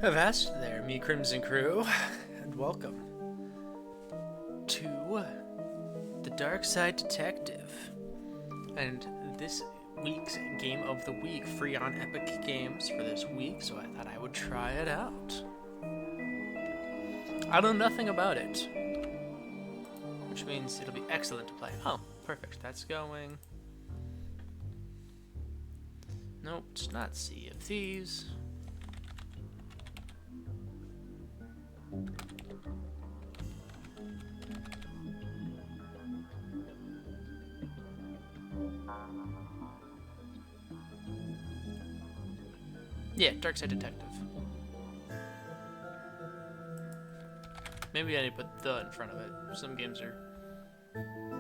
Avast there, me Crimson Crew, and welcome to the Darkside Detective. And this week's game of the week, free on Epic Games for this week, so I thought I would try it out. I know nothing about it, which means it'll be excellent to play. Oh, perfect, that's going. Nope, it's not Sea of Thieves. Yeah, Darkside Detective. Maybe I need to put the in front of it. Some games are...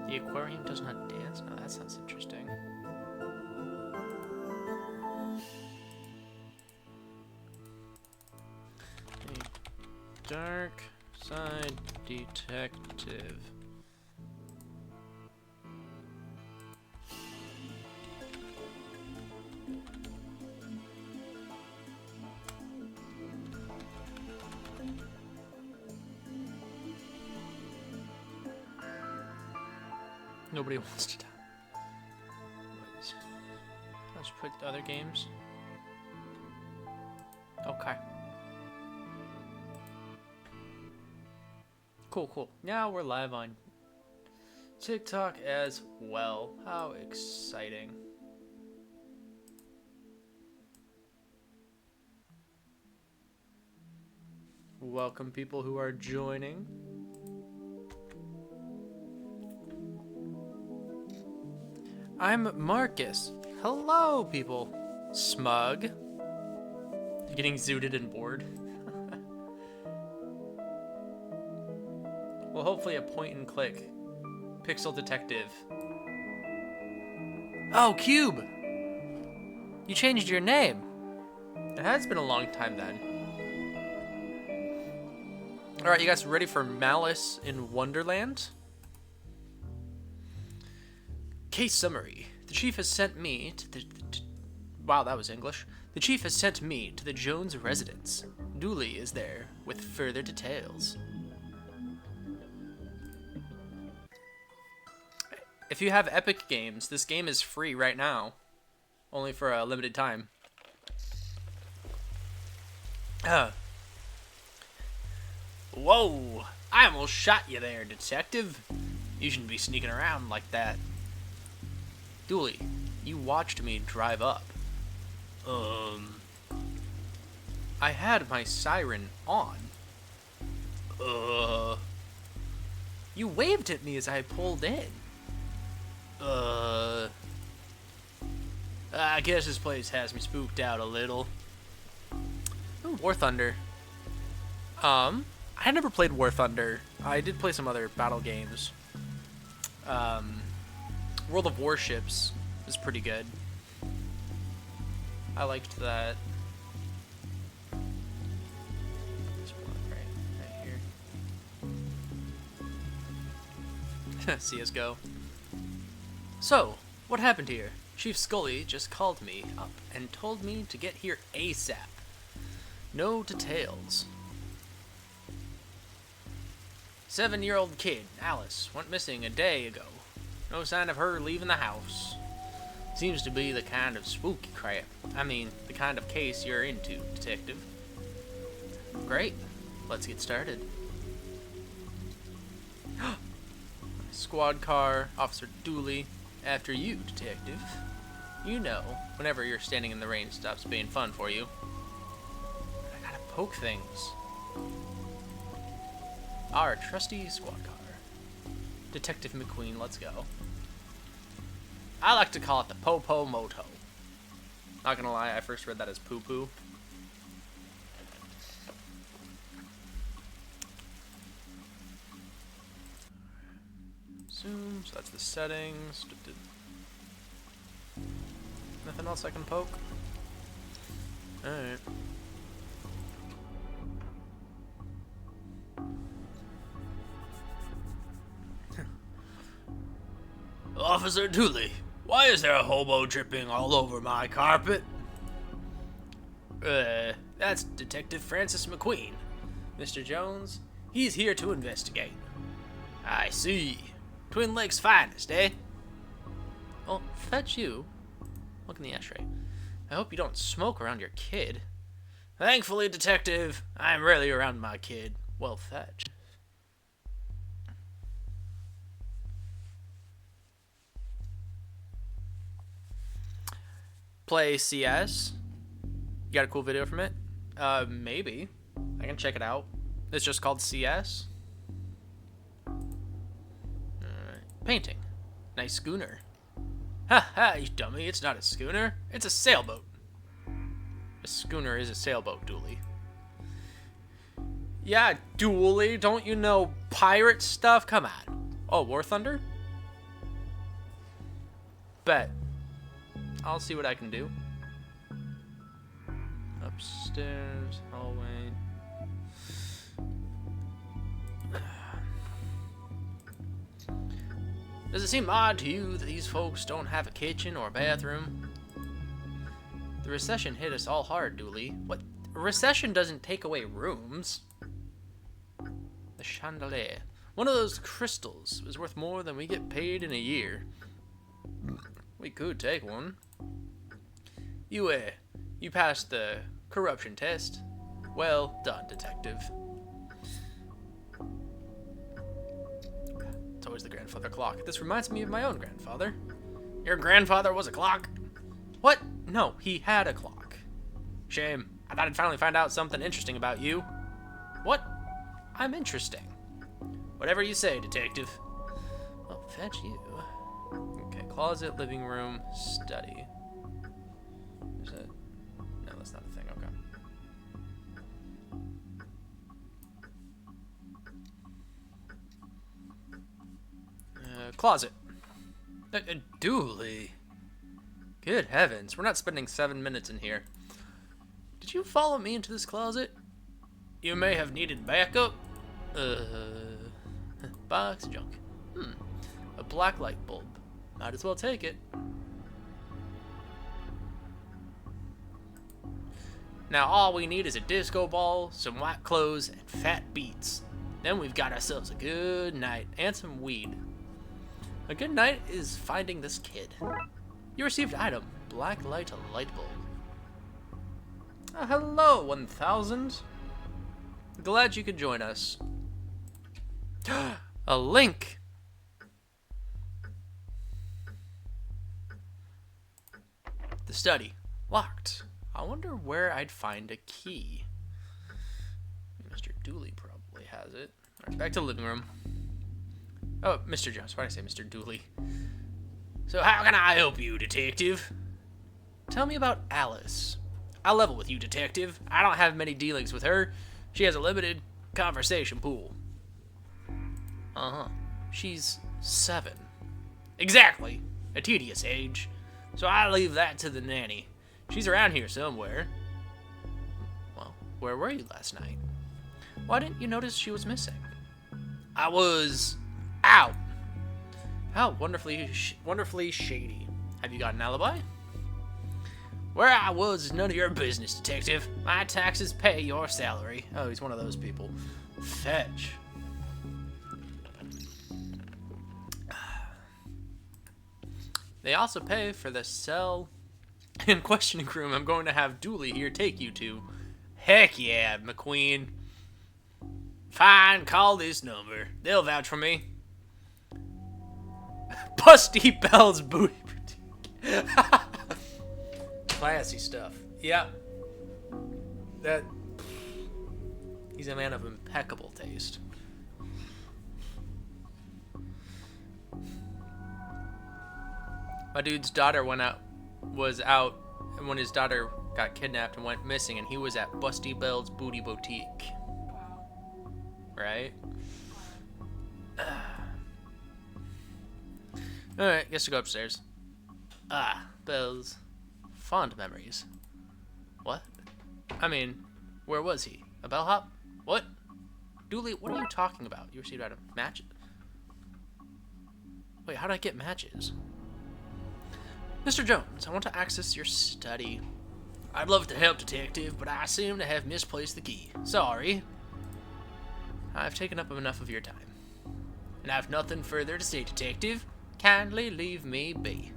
The aquarium does not dance? No, that sounds interesting. A Darkside Detective. Nobody wants to die. Let's put other games. Okay. Cool. Now we're live on TikTok as well. How exciting. Welcome people who are joining. I'm Marcus. Hello, people. Smug. You're getting zooted and bored. Well, hopefully a point and click. Pixel Detective. Oh, Cube! You changed your name. It has been a long time then. Alright, you guys ready for Malice in Wonderland? Case summary. The chief has sent me to the... Wow, that was English. The chief has sent me to the Jones residence. Dooley is there with further details. If you have Epic Games, this game is free right now. Only for a limited time. Whoa! I almost shot you there, detective. You shouldn't be sneaking around like that. Dooley, you watched me drive up. I had my siren on. You waved at me as I pulled in. I guess this place has me spooked out a little. Ooh, War Thunder. I never played War Thunder. I did play some other battle games. World of Warships is pretty good. I liked that. This one right here. CSGO. So, what happened here? Chief Scully just called me up and told me to get here ASAP. No details. 7-year-old kid, Alice, went missing a day ago. No sign of her leaving the house. Seems to be the kind of spooky crap. I mean, the kind of case you're into, detective. Great. Let's get started. Squad car, Officer Dooley. After you, detective. You know, whenever you're standing in the rain stops being fun for you. I gotta poke things. Our trusty squad car. Detective McQueen, let's go. I like to call it the Popo Moto. Not gonna lie, I first read that as poo poo. Zoom, so that's the settings. Nothing else I can poke? Alright. Officer Dooley, why is there a hobo dripping all over my carpet? That's Detective Francis McQueen. Mr. Jones, he's here to investigate. I see. Twin Lakes finest, eh? Oh, fetch you. Look in the ashtray. I hope you don't smoke around your kid. Thankfully, Detective, I'm rarely around my kid. Well, fetch. Play CS. You got a cool video from it? Maybe. I can check it out. It's just called CS. Painting. Nice schooner. Ha ha, you dummy. It's not a schooner. It's a sailboat. A schooner is a sailboat, Dooley. Yeah, Dooley. Don't you know pirate stuff? Come on. Oh, War Thunder? Bet. I'll see what I can do. Upstairs, hallway. Does it seem odd to you that these folks don't have a kitchen or a bathroom? The recession hit us all hard, Dooley. What? A recession doesn't take away rooms. The chandelier. One of those crystals is worth more than we get paid in a year. We could take one. You passed the corruption test. Well done, Detective. It's always the grandfather clock. This reminds me of my own grandfather. Your grandfather was a clock? What? No, he had a clock. Shame. I thought I'd finally find out something interesting about you. What? I'm interesting. Whatever you say, Detective. I'll fetch you. Okay, closet, living room, study. Is it? No, that's not a thing. Okay. Closet. Dooley. Good heavens, we're not spending 7 minutes in here. Did you follow me into this closet? You may have needed backup. Box junk. A black light bulb. Might as well take it. Now all we need is a disco ball, some white clothes, and fat beats. Then we've got ourselves a good night and some weed. A good night is finding this kid. You received item, black light bulb. Hello, 1000. Glad you could join us. A link. The study. Locked. I wonder where I'd find a key. Mr. Dooley probably has it. Alright, back to the living room. Oh, Mr. Jones. Why did I say Mr. Dooley? So how can I help you, Detective? Tell me about Alice. I'll level with you, Detective. I don't have many dealings with her. She has a limited conversation pool. She's 7. Exactly. A tedious age. So I leave that to the nanny. She's around here somewhere. Well, where were you last night? Why didn't you notice she was missing? I was out. How wonderfully shady. Have you got an alibi? Where I was is none of your business, Detective. My taxes pay your salary. Oh, he's one of those people. Fetch. They also pay for the cell and questioning room I'm going to have Dooley here take you to. Heck yeah, McQueen. Fine, call this number. They'll vouch for me. Busty Bell's Booty Boutique. Classy stuff. Yeah. He's a man of impeccable taste. My dude's daughter was out when his daughter got kidnapped and went missing, and he was at Busty Bell's Booty Boutique. Right? Alright, guess to go upstairs. Bell's fond memories. What? I mean, where was he? A bellhop? What? Dooley, what are you talking about? You received item match? Wait, how did I get matches? Mr. Jones, I want to access your study. I'd love to help, Detective, but I seem to have misplaced the key. Sorry. I've taken up enough of your time. And I've nothing further to say, Detective. Kindly leave me be.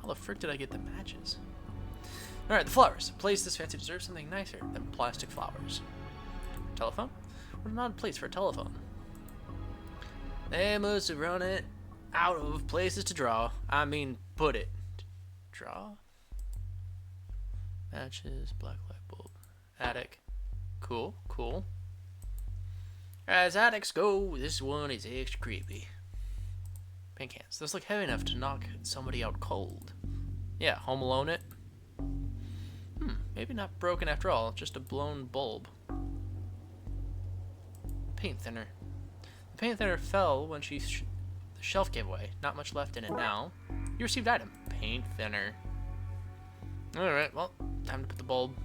How the frick did I get the matches? Alright, the flowers. A place this fancy deserves something nicer than plastic flowers. Telephone? What an odd place for a telephone. They must have run it out of places to draw. I mean, put it. Draw? Matches, black light bulb. Attic. Cool, cool. As attics go, this one is extra creepy. Paint cans. Those look heavy enough to knock somebody out cold. Yeah, Home Alone it. Maybe not broken after all, just a blown bulb. Paint thinner. The paint thinner fell when the shelf gave away. Not much left in it now. You received item. Paint thinner. Alright, well, time to put the bulb.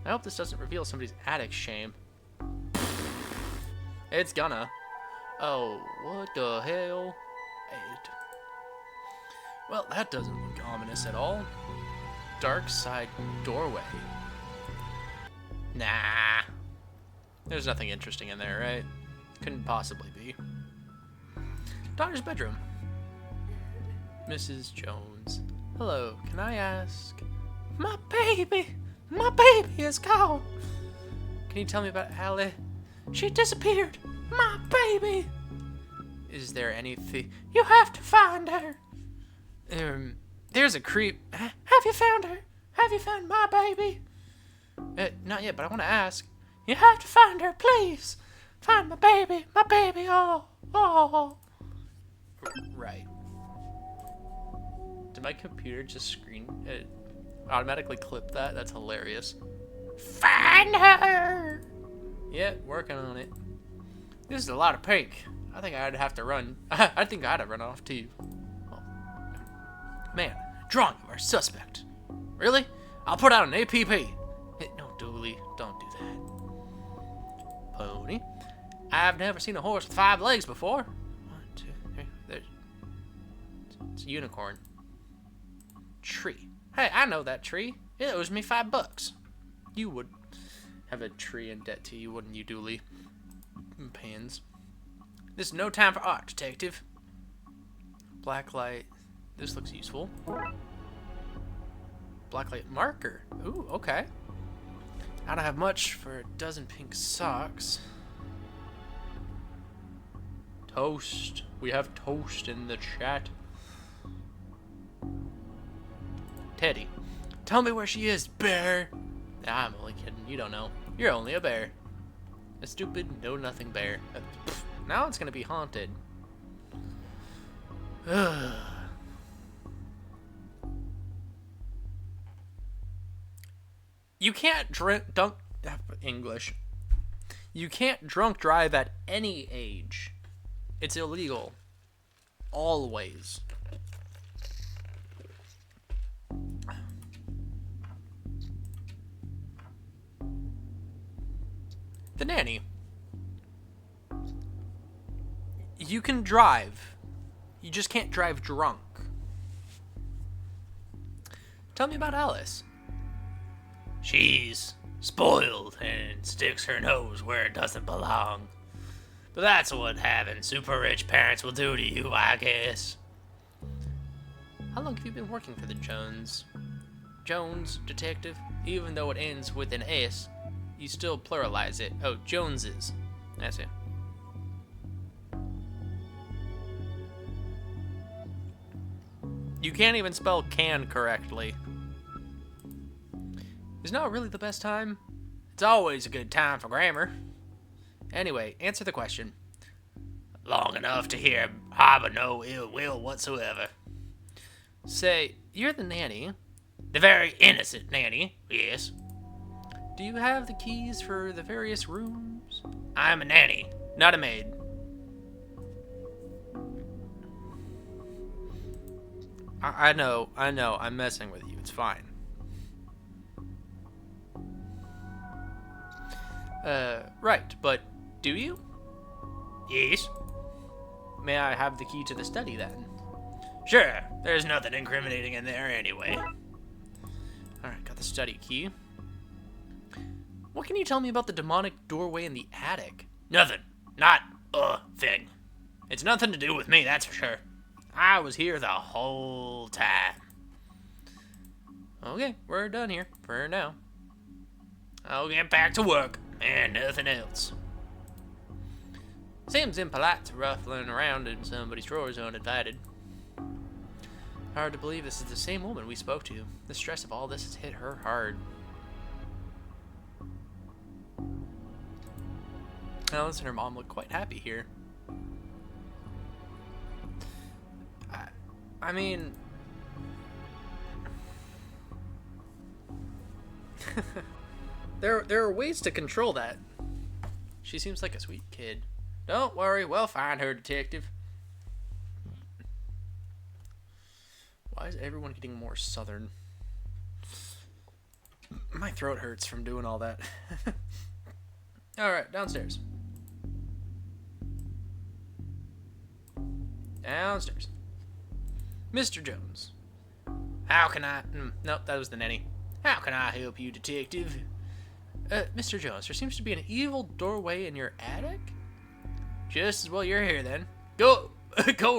I hope this doesn't reveal somebody's attic shame. It's gonna. Oh, what the hell? Well, that doesn't look ominous at all. Darkside doorway. Nah. There's nothing interesting in there, right? Couldn't possibly be. Daughter's bedroom. Mrs. Jones. Hello, can I ask? My baby is gone. Can you tell me about Allie? She disappeared. My baby. Is there anything? You have to find her. There's a creep. Have you found her? Have you found my baby? Not yet, but I want to ask. You have to find her, please. Find my baby, oh. Right. Did my computer just automatically clip that? That's hilarious. Find her! Yeah, working on it. This is a lot of pink. I think I'd have to run. I think I'd have run off too. Oh. Man, drawing of our suspect. Really? I'll put out an APP. No, Dooley, don't do that. Pony. I've never seen a horse with 5 legs before. 1, 2, 3. There's. It's a unicorn. Tree. Hey, I know that tree. It owes me $5. You would have a tree in debt to you, wouldn't you, Dooley? Pans. This is no time for art, Detective. Black light. This looks useful. Blacklight marker. Ooh, okay. I don't have much for a dozen pink socks. Toast. We have toast in the chat. Teddy. Tell me where she is, bear. Nah, I'm only kidding. You don't know. You're only a bear. A stupid, know-nothing bear. Now it's gonna be haunted. You can't English. You can't drunk drive at any age. It's illegal. Always. The nanny. You can drive. You just can't drive drunk. Tell me about Alice. She's spoiled and sticks her nose where it doesn't belong. But that's what having super rich parents will do to you, I guess. How long have you been working for the Jones? Jones, detective? Even though it ends with an S, you still pluralize it. Oh, Joneses. That's it. You can't even spell can correctly. Is now really the best time? It's always a good time for grammar. Anyway, answer the question. Long enough to hear harbor no ill will whatsoever. Say, you're the nanny. The very innocent nanny, yes. Do you have the keys for the various rooms? I'm a nanny, not a maid. I know, I'm messing with you, it's fine. Right, but do you? Yes. May I have the key to the study then? Sure, there's nothing incriminating in there anyway. the study key. What can you tell me about the demonic doorway in the attic? Nothing. Not a thing. It's nothing to do with me, that's for sure. I was here the whole time. Okay, we're done here for now. I'll get back to work and nothing else. Seems impolite to ruffling around in somebody's drawers uninvited. Hard to believe this is the same woman we spoke to. The stress of all this has hit her hard. Alice and her mom look quite happy here. I mean... there are ways to control that. She seems like a sweet kid. Don't worry, we'll find her, detective. Why is everyone getting more southern? My throat hurts from doing all that. Alright, downstairs. Downstairs. Mr. Jones. How can I... nope, that was the nanny. How can I help you, detective? Mr. Jones, there seems to be an evil doorway in your attic? Just as well you're here, then. Go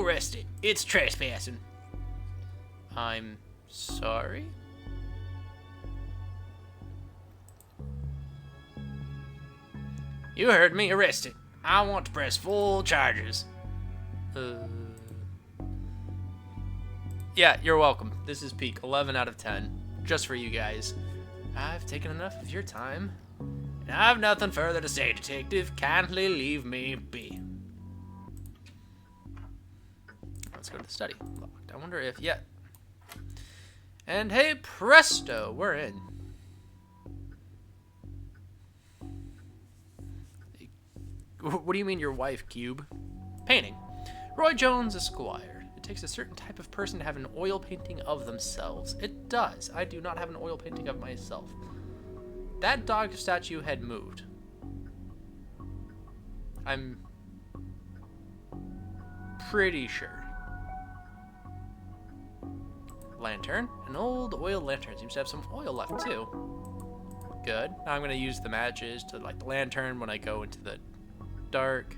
arrest it. It's trespassing. I'm sorry? You heard me. Arrest it. I want to press full charges. Yeah, you're welcome. This is peak 11 out of 10. Just for you guys. I've taken enough of your time. And I've nothing further to say, detective. Kindly leave me be. Let's go to the study. Locked. I wonder if... yeah. And hey, presto, we're in. What do you mean your wife, Cube? Painting. Roy Jones, Esquire. It takes a certain type of person to have an oil painting of themselves. It does. I do not have an oil painting of myself. That dog statue had moved. I'm pretty sure. Lantern. An old oil lantern. Seems to have some oil left, too. Good. Now I'm going to use the matches to light the lantern when I go into the dark.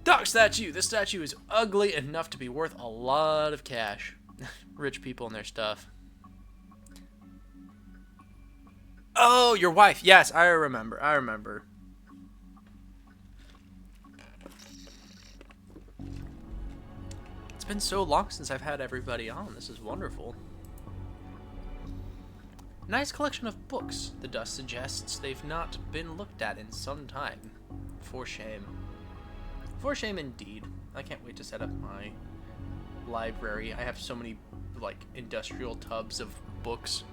Dog statue. This statue is ugly enough to be worth a lot of cash. Rich people and their stuff. Oh, your wife. Yes, I remember. I remember. It's been so long since I've had everybody on. This is wonderful. Nice collection of books. The dust suggests they've not been looked at in some time. For shame. For shame indeed. I can't wait to set up my library. I have so many, like, industrial tubs of books.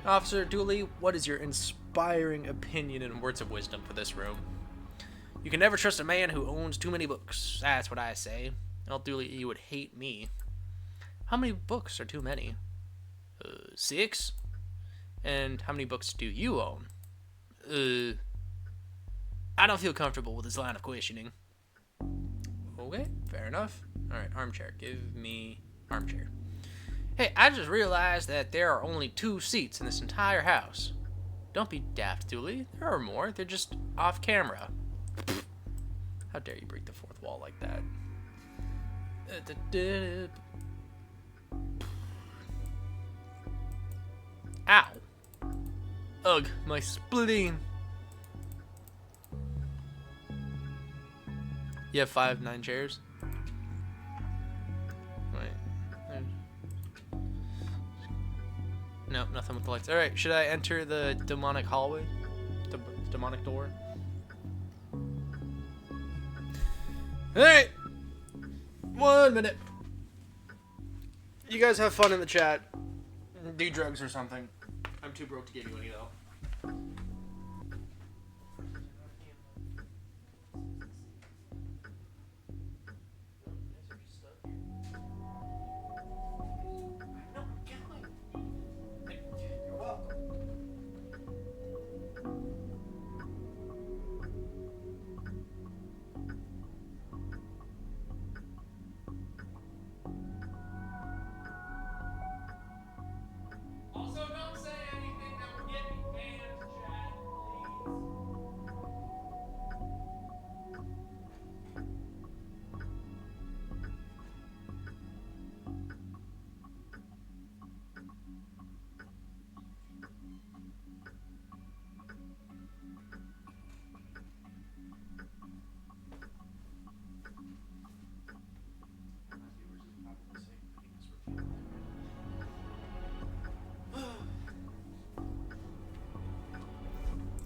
Officer Dooley, what is your inspiring opinion and words of wisdom for this room? You can never trust a man who owns too many books. That's what I say. Well, Dooley, you would hate me. How many books are too many? 6? And how many books do you own? I don't feel comfortable with this line of questioning. Okay, fair enough. Alright, armchair. Give me armchair. Hey, I just realized that there are only 2 seats in this entire house. Don't be daft, Dooley. There are more. They're just off camera. How dare you break the fourth wall like that? Ow. Ugh, my spleen. You have 5 9 chairs? Wait. No, nothing with the lights. Alright, should I enter the demonic hallway? The demonic door? Alright! 1 minute. You guys have fun in the chat. Do drugs or something. I'm too broke to give you any though.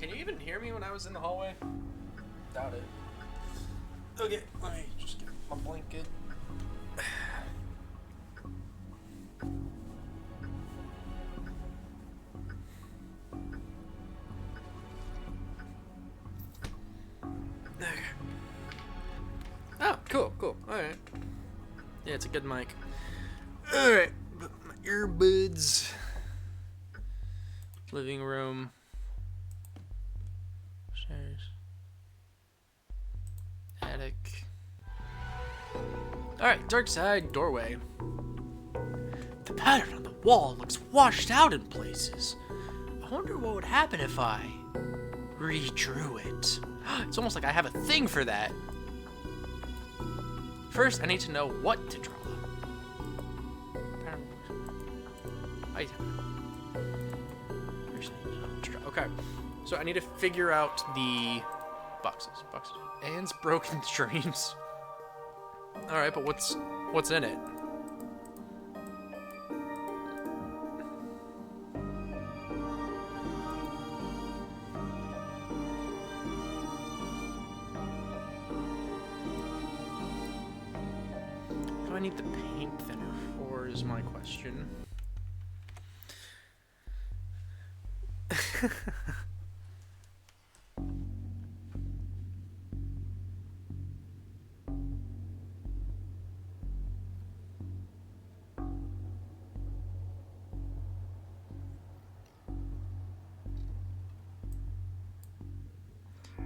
Can you even hear me when I was in the hallway? Doubt it. Okay, let me just get my blanket. Oh, cool. Alright. Yeah, it's a good mic. Alright, put my earbuds. Living room. Stairs. Attic. Alright, Darkside doorway. The pattern on the wall looks washed out in places. I wonder what would happen if I redrew it. It's almost like I have a thing for that. First, I need to know what to draw. Okay, so I need to figure out the boxes. Anne's broken dreams. All right, but what's in it? Do I need the paint thinner for is my question.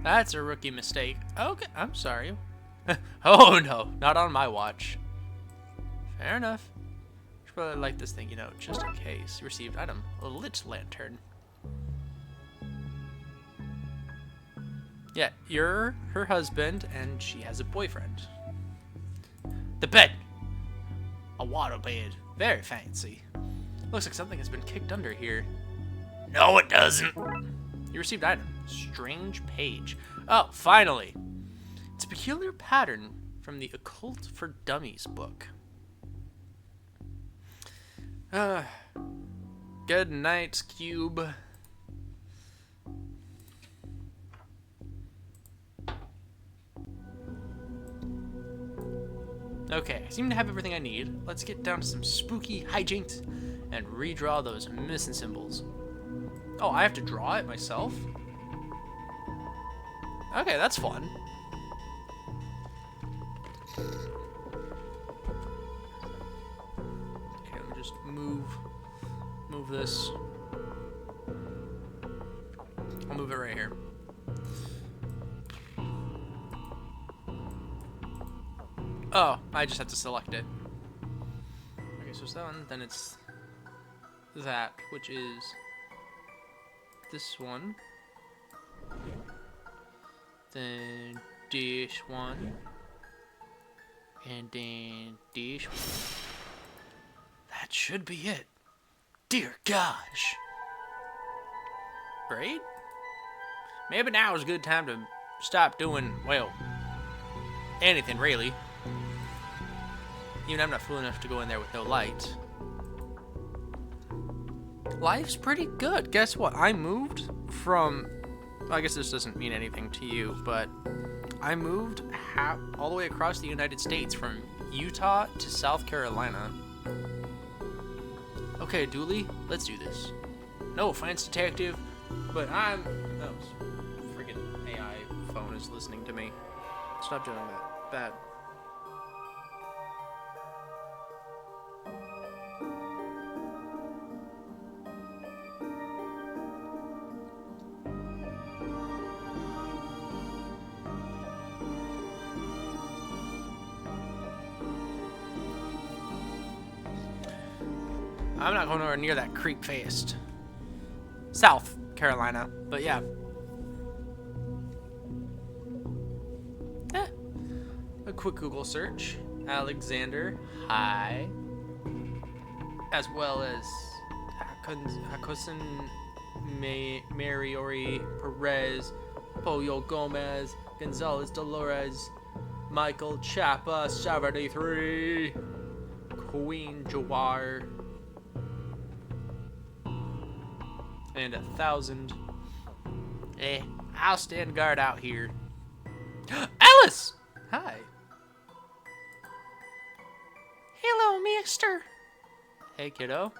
That's a rookie mistake. Okay, I'm sorry. Oh no, not on my watch. Fair enough. Should probably light this thing, you know, just in case. Received item, a lit lantern. Yeah, you're her husband, and she has a boyfriend. The bed! A water bed. Very fancy. Looks like something has been kicked under here. No, it doesn't. You received item. Strange page. Oh, finally. It's a peculiar pattern from the Occult for Dummies book. Good night, Cube. Okay, I seem to have everything I need. Let's get down to some spooky hijinks and redraw those missing symbols. Oh, I have to draw it myself? Okay, that's fun. Okay, let me just move this. I'll move it right here. Oh, I just have to select it. Okay, so it's that one, then it's that, which is this one. Then this one. And then this one. That should be it. Dear gosh. Right? Maybe now is a good time to stop doing, well, anything really. Even I'm not fool enough to go in there with no light. Life's pretty good. Guess what? I moved from... Well, I guess this doesn't mean anything to you, but I moved all the way across the United States from Utah to South Carolina. Okay, Dooley, let's do this. No offense, detective, but I'm... Oh, freaking AI phone is listening to me. Stop doing that. Bad. I'm not going nowhere near that creep fest. South Carolina, but yeah. A quick Google search. Alexander High. As well as Hakosan Mariori Perez, Pollo Gomez, Gonzalez Dolores, Michael Chapa 73, Queen Jawar, and 1,000, I'll stand guard out here. Alice! Hi. Hello, mister. Hey, kiddo.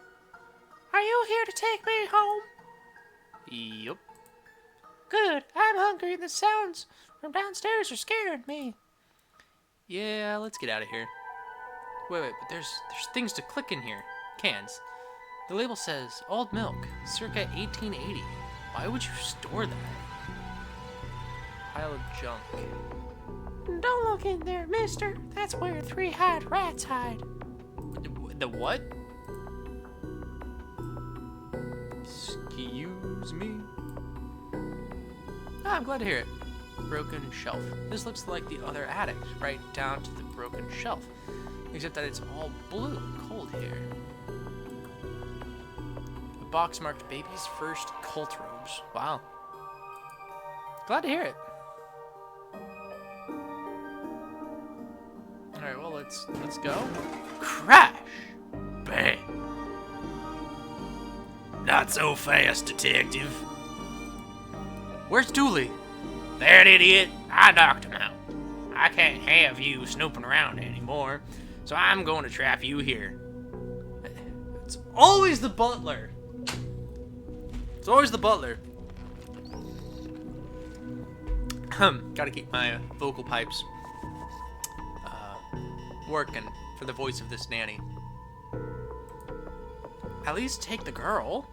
Are you here to take me home? Yup. Good. I'm hungry. The sounds from downstairs are scaring me. Yeah, let's get out of here. Wait, but there's things to click in here. Cans. The label says old milk, circa 1880. Why would you store that? Pile of junk. Don't look in there, mister. That's where three-eyed rats hide. The what? Excuse me? Oh, I'm glad to hear it. Broken shelf. This looks like the other attic, right down to the broken shelf. Except that it's all blue and cold here. A box marked baby's first cult robes. Wow. Glad to hear it. Alright, well, let's go. Crash! Bang! Not so fast, detective. Where's Dooley? That idiot. I knocked him out. I can't have you snooping around anymore, so I'm going to trap you here. It's always the butler. It's always the butler. Gotta keep my vocal pipes working for the voice of this nanny. At least take the girl.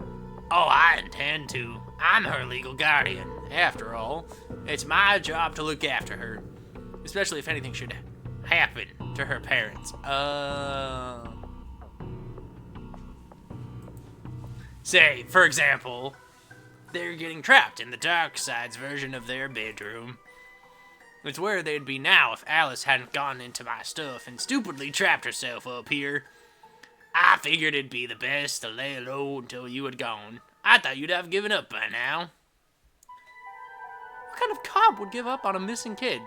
Oh, I intend to. I'm her legal guardian. After all, it's my job to look after her. Especially if anything should happen to her parents. Say, for example, they're getting trapped in the Darkside's version of their bedroom. It's where they'd be now if Alice hadn't gone into my stuff and stupidly trapped herself up here. I figured it'd be the best to lay low until you had gone. I thought you'd have given up by now. What kind of cop would give up on a missing kid?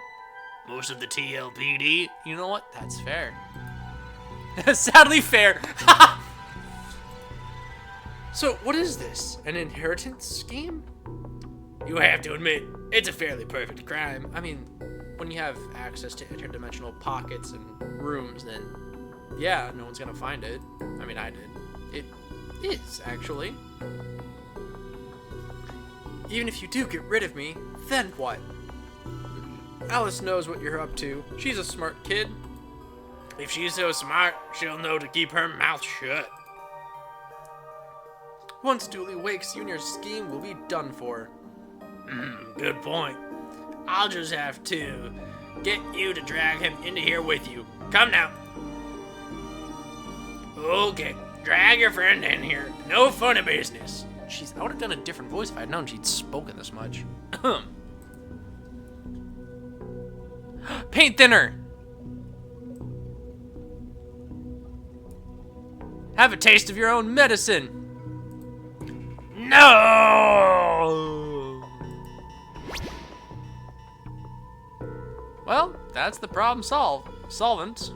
Most of the TLPD. You know what? That's fair. Sadly fair. So, what is this? An inheritance scheme? You have to admit, it's a fairly perfect crime. I mean, when you have access to interdimensional pockets and rooms, then yeah, no one's gonna find it. I mean, I did. It is, actually. Even if you do get rid of me, then what? Alice knows what you're up to. She's a smart kid. If she's so smart, she'll know to keep her mouth shut. Once Dooley wakes, you and your scheme will be done for. Good point. I'll just have to get you to drag him into here with you. Come now. Okay, drag your friend in here. No funny business. Jeez, I would have done a different voice if I'd known she'd spoken this much. Paint thinner! Have a taste of your own medicine! No! Well, that's the problem solvent.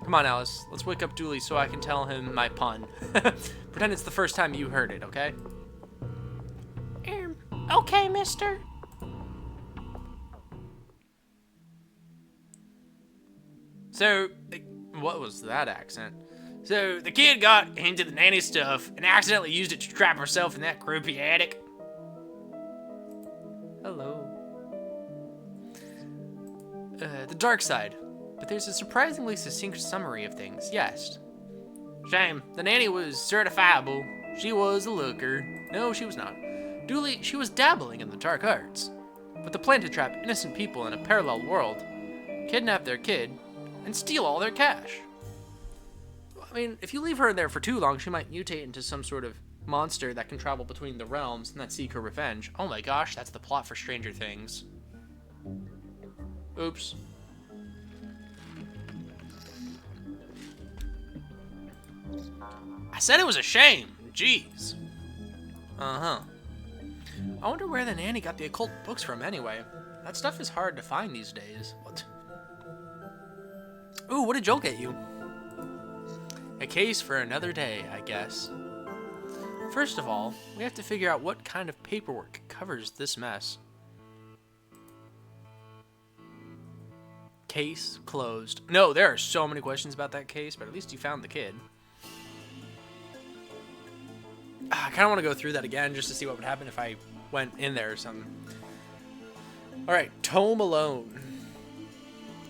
Come on, Alice. Let's wake up Dooley so I can tell him my pun. Pretend it's the first time you heard it, okay? Okay, mister. So, what was that accent? So, the kid got into the nanny stuff and accidentally used it to trap herself in that creepy attic. Hello. The Darkside. But there's a surprisingly succinct summary of things, yes. Shame. The nanny was certifiable. She was a looker. No, she was not. Dooley, she was dabbling in the dark arts. But the plan to trap innocent people in a parallel world, kidnap their kid, and steal all their cash. I mean, if you leave her in there for too long, she might mutate into some sort of monster that can travel between the realms and then seek her revenge. Oh my gosh, that's the plot for Stranger Things. Oops. I said it was a shame. Jeez. Uh-huh. I wonder where the nanny got the occult books from anyway. That stuff is hard to find these days. What? Ooh, what did Joel get you? A case for another day, I guess. First of all, we have to figure out what kind of paperwork covers this mess? Case closed. No, there are so many questions about that case, but at least you found the kid. I kind of want to go through that again just to see what would happen if I went in there or something. Alright, Tome Alone.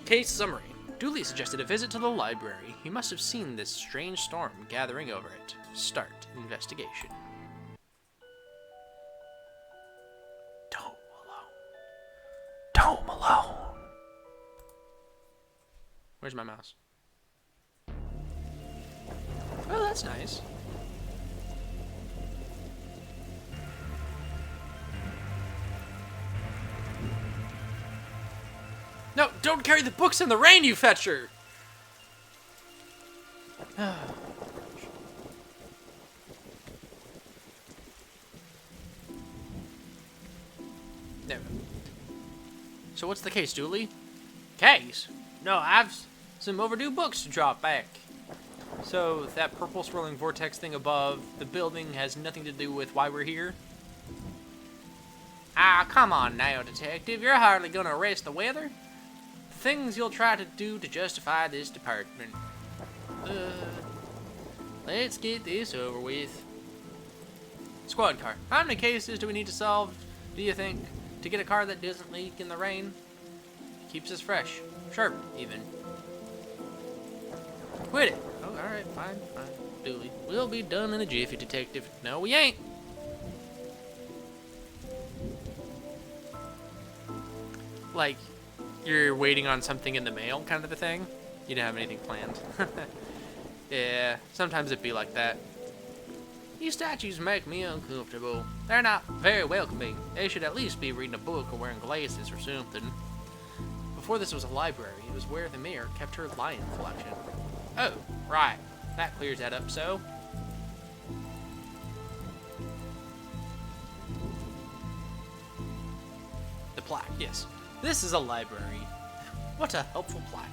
Case summary. Dooley suggested a visit to the library. He must have seen this strange storm gathering over it. Start investigation. Tome Alone. Tome Alone. Where's my mouse? Oh, that's nice. No, don't carry the books in the rain, you fetcher! There we go. So what's the case, Dooley? Case? No, I've some overdue books to drop back. So that purple swirling vortex thing above the building has nothing to do with why we're here? Ah, come on now, detective. You're hardly gonna arrest the weather. Things you'll try to do to justify this department. Let's get this over with. Squad car. How many cases do we need to solve, do you think, to get a car that doesn't leak in the rain? Keeps us fresh. Sharp, even. Quit it. Oh, alright, fine. Dooley. We'll be done in a jiffy, detective. No, we ain't. Like, you're waiting on something in the mail kind of a thing? You didn't have anything planned. Yeah, sometimes it'd be like that. These statues make me uncomfortable. They're not very welcoming. They should at least be reading a book or wearing glasses or something. Before this was a library, it was where the mayor kept her lion collection. Oh, right. That clears that up, so. The plaque, yes. This is a library. What a helpful plaque.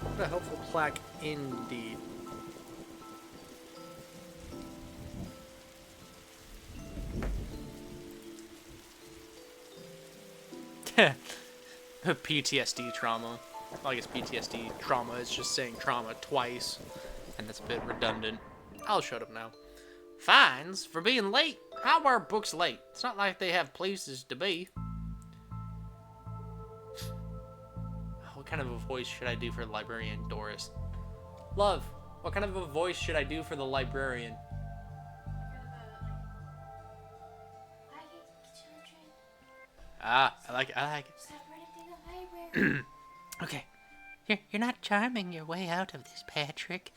What a helpful plaque indeed. PTSD trauma. Well, I guess PTSD trauma is just saying trauma twice, and that's a bit redundant. I'll shut up now. Fines for being late? How are books late? It's not like they have places to be. What kind of a voice should I do for librarian Doris? Love, what kind of a voice should I do for the librarian? Ah, I like it. Okay. You're not charming your way out of this, Patrick.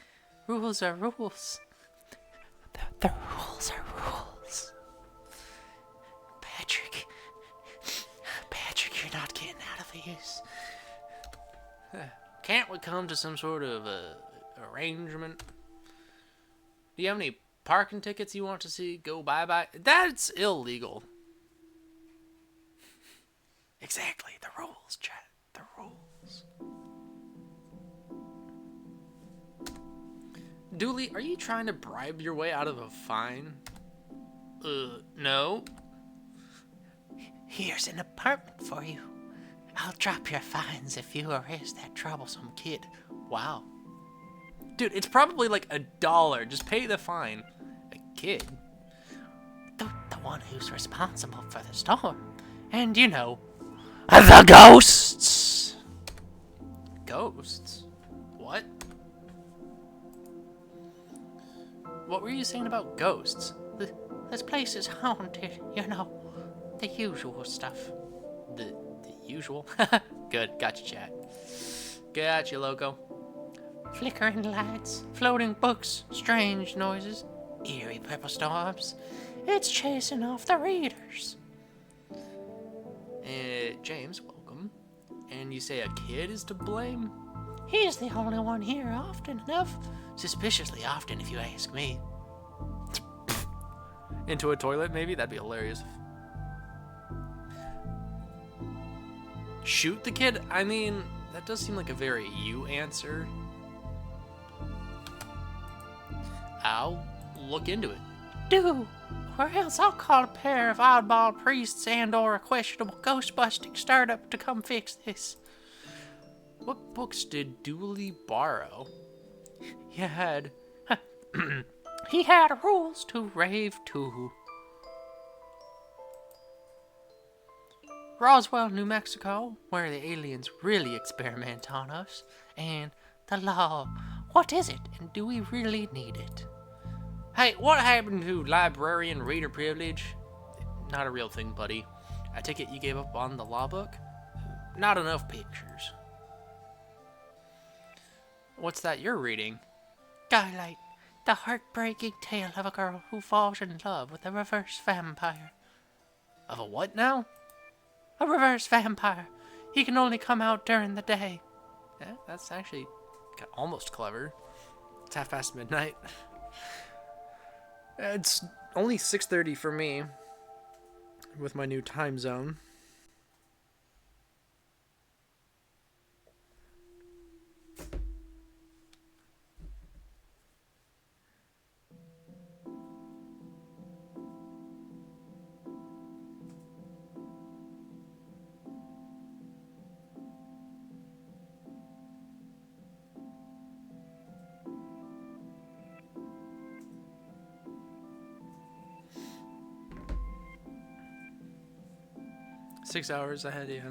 Rules are rules. The rules are rules. Patrick, you're not getting out of this. Can't we come to some sort of arrangement? Do you have any parking tickets you want to see go bye-bye? That's illegal. Exactly, the rules, chat. The rules. Dooley, are you trying to bribe your way out of a fine? No. Here's an apartment for you. I'll drop your fines if you arrest that troublesome kid. Wow. Dude, it's probably like $1. Just pay the fine. A kid? The one who's responsible for the storm. And, you know, the ghosts. Ghosts? What? What were you saying about ghosts? This place is haunted, you know. The usual stuff. The usual? Good, gotcha, chat. Gotcha, loco. Flickering lights, floating books, strange noises, eerie purple storms. It's chasing off the readers. James, welcome. And you say a kid is to blame? He's the only one here often enough. Suspiciously often, if you ask me. Into a toilet, maybe? That'd be hilarious. Shoot the kid? I mean, that does seem like a very you answer. I'll look into it. Do! or else I'll call a pair of oddball priests and or a questionable ghost-busting startup to come fix this. What books did Dooley borrow? He had... He had rules to rave to. Roswell, New Mexico, where the aliens really experiment on us, and the law. What is it, and do we really need it? Hey, what happened to librarian reader privilege? Not a real thing, buddy. I take it you gave up on the law book? Not enough pictures. What's that you're reading? Skylight, the heartbreaking tale of a girl who falls in love with a reverse vampire. Of a what now? A reverse vampire. He can only come out during the day. Yeah, that's actually almost clever. It's midnight. It's only 6:30 for me with my new time zone. Six hours ahead, yeah.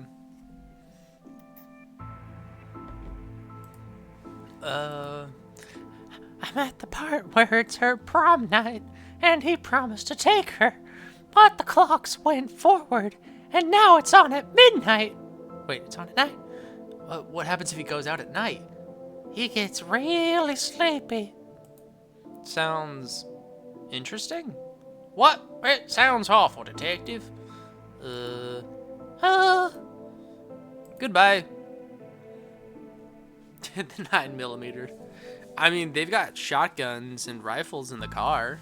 I'm at the part where it's her prom night, and he promised to take her, but the clocks went forward, and now it's on at midnight. Wait, it's on at night? What happens if he goes out at night? He gets really sleepy. Sounds interesting. What? It sounds awful, detective. Goodbye. The 9mm. I mean, they've got shotguns and rifles in the car.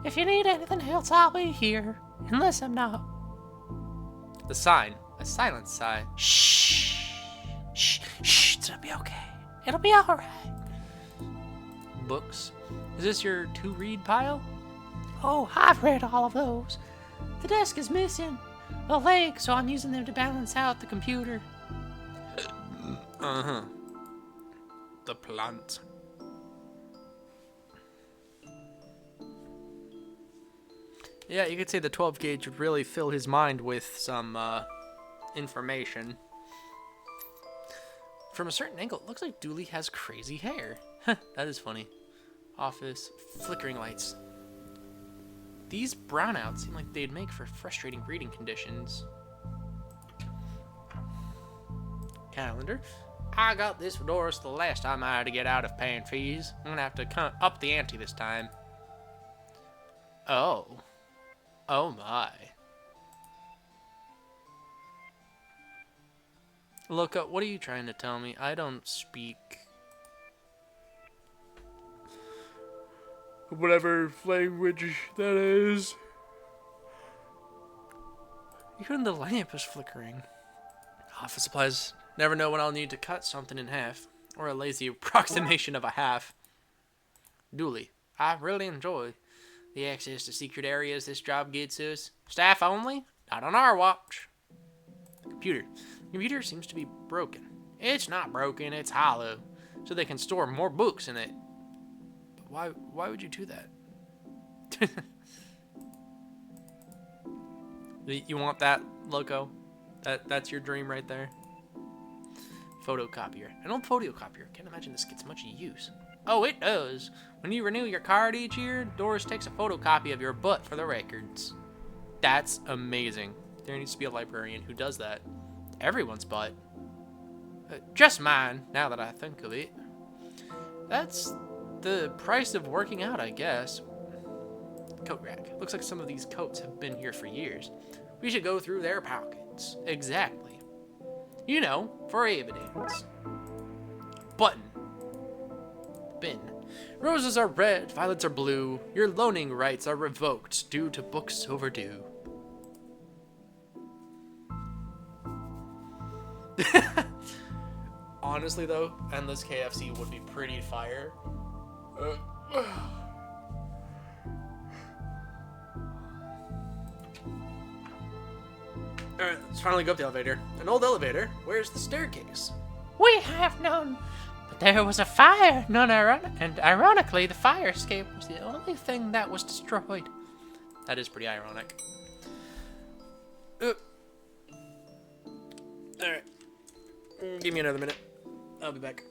If you need anything else, I'll be here. Unless I'm not. The sign. A silent sign. Shh. Shh. Shh. It'll be okay. It'll be alright. Books. Is this your to-read pile? Oh, I've read all of those. The desk is missing a leg, so I'm using them to balance out the computer. Uh-huh. The plant. Yeah, you could say the 12 gauge would really fill his mind with some information. From a certain angle, it looks like Dooley has crazy hair. That is funny. Office, flickering lights. These brownouts seem like they'd make for frustrating reading conditions. Calendar. I got this for Doris the last time I had to get out of paying fees. I'm gonna have to come up the ante this time. Oh. Oh my. Look up, what are you trying to tell me? I don't speak whatever language that is. Even the lamp is flickering. Office supplies. Never know when I'll need to cut something in half. Or a lazy approximation of a half. Dooley. I really enjoy the access to secret areas this job gets us. Staff only? Not on our watch. Computer. Computer seems to be broken. It's not broken, it's hollow. So they can store more books in it. But why would you do that? You want that, Loco? That's your dream right there? Photocopier. An old photocopier. Can't imagine this gets much use. Oh, it does. When you renew your card each year, Doris takes a photocopy of your butt for the records. That's amazing. There needs to be a librarian who does that. Everyone's butt. Just mine, now that I think of it. That's the price of working out, I guess. Coat rack. Looks like some of these coats have been here for years. We should go through their pockets. Exactly. You know, for evidence. Button. Bin. Roses are red, violets are blue. Your loaning rights are revoked due to books overdue. Honestly, though, Endless KFC would be pretty fire. Alright, let's finally go up the elevator. An old elevator. Where's the staircase? We have none. But there was a fire, and ironically, the fire escape was the only thing that was destroyed. That is pretty ironic. Alright. Give me another minute. I'll be back.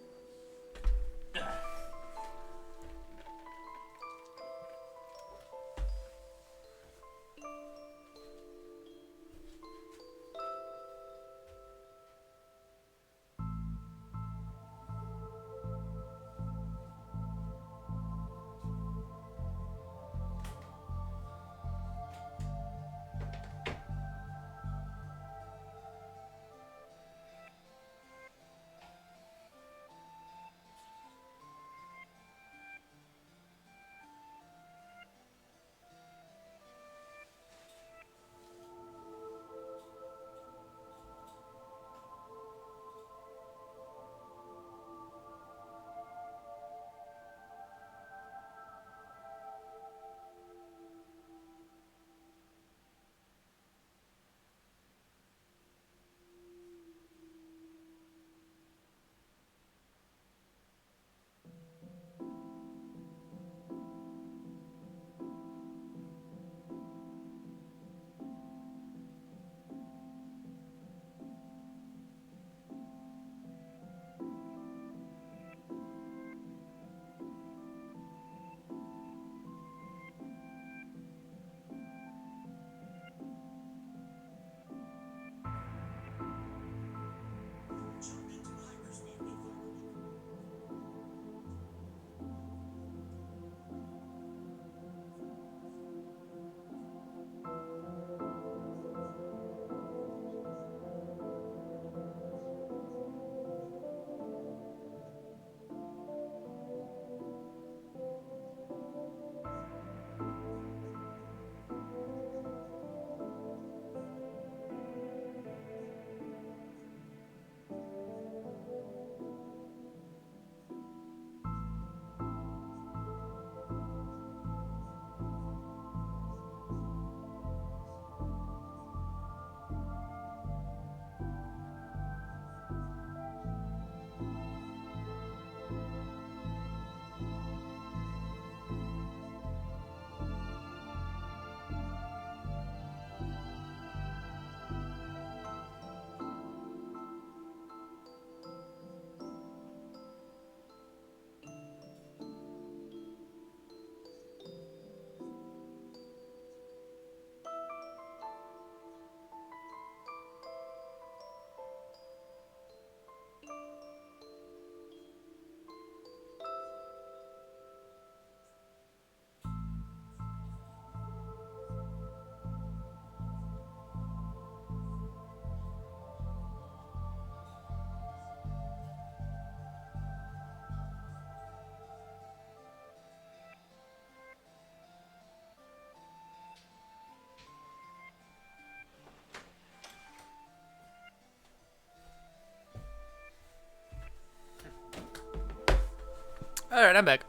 Alright, I'm back.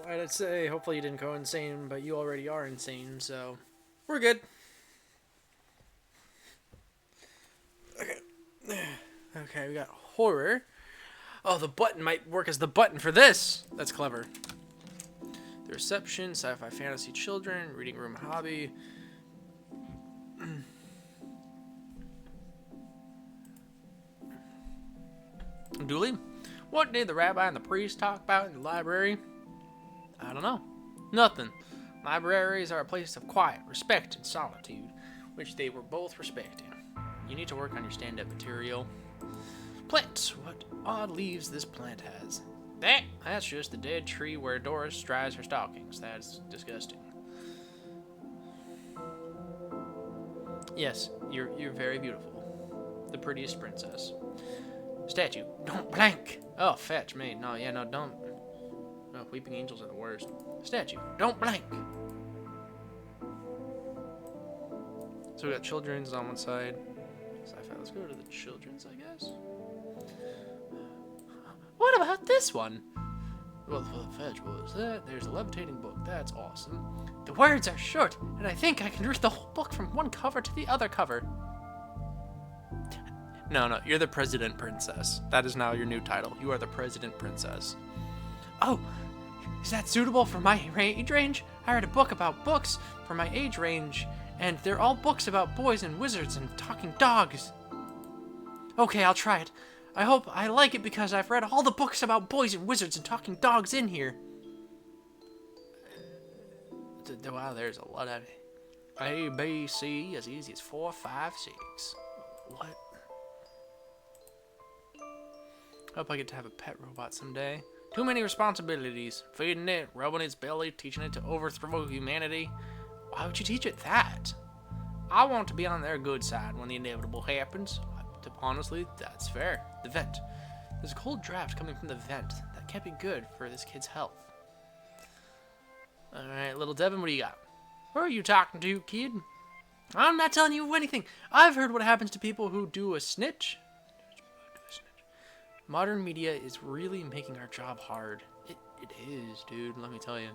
I'd say hopefully you didn't go insane, but you already are insane, so we're good. Okay. Okay, we got horror. Oh, the button might work as the button for this. That's clever. The reception, sci-fi fantasy children, reading room hobby. Dooley, what did the rabbi and the priest talk about in the library? I don't know. Nothing. Libraries are a place of quiet, respect, and solitude, which they were both respecting. You need to work on your stand-up material. Plants. What odd leaves this plant has. That's just the dead tree where Doris dries her stockings. That's disgusting. Yes, you're very beautiful. The prettiest princess. Statue. Don't blank. Oh, fetch me. No, yeah, no, don't. Oh, weeping angels are the worst. Statue. Don't blank. So we got children's on one side. Sci-fi. Let's go to the children's, I guess. What about this one? Well, the fetch was that. There's a levitating book. That's awesome. The words are short, and I think I can read the whole book from one cover to the other cover. No, you're the President Princess. That is now your new title. You are the President Princess. Oh, is that suitable for my age range? I read a book about books for my age range, and they're all books about boys and wizards and talking dogs. Okay, I'll try it. I hope I like it because I've read all the books about boys and wizards and talking dogs in here. Wow, there's a lot of it. A, B, C, as easy as 4, 5, 6. What? Hope I get to have a pet robot someday. Too many responsibilities. Feeding it, rubbing its belly, teaching it to overthrow humanity. Why would you teach it that? I want to be on their good side when the inevitable happens. Honestly, that's fair. The vent. There's a cold draft coming from the vent. That can't be good for this kid's health. Alright, little Devin, what do you got? Who are you talking to, kid? I'm not telling you anything. I've heard what happens to people who do a snitch. Modern media is really making our job hard. It is, dude, let me tell you.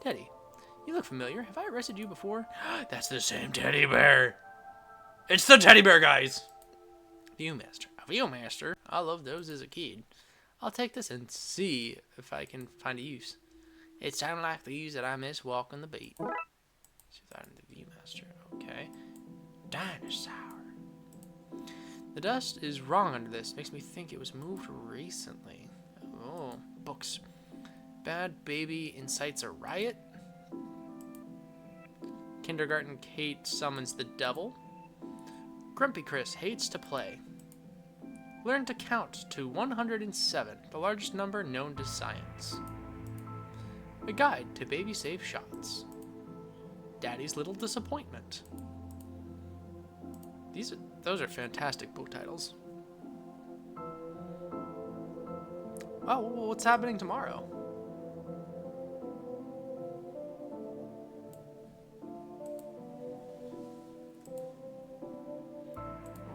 Teddy, you look familiar. Have I arrested you before? That's the same teddy bear. It's the teddy bear, guys. Viewmaster. A Viewmaster? I loved those as a kid. I'll take this and see if I can find a use. It's time like these that I miss walking the beat. See that in the Viewmaster. Okay. Dinosaur. The dust is wrong under this. Makes me think it was moved recently. Oh, books. Bad baby incites a riot. Kindergarten Kate summons the devil. Grumpy Chris hates to play. Learn to count to 107, the largest number known to science. A guide to baby-safe shots. Daddy's Little Disappointment. Those are fantastic book titles. Oh, what's happening tomorrow?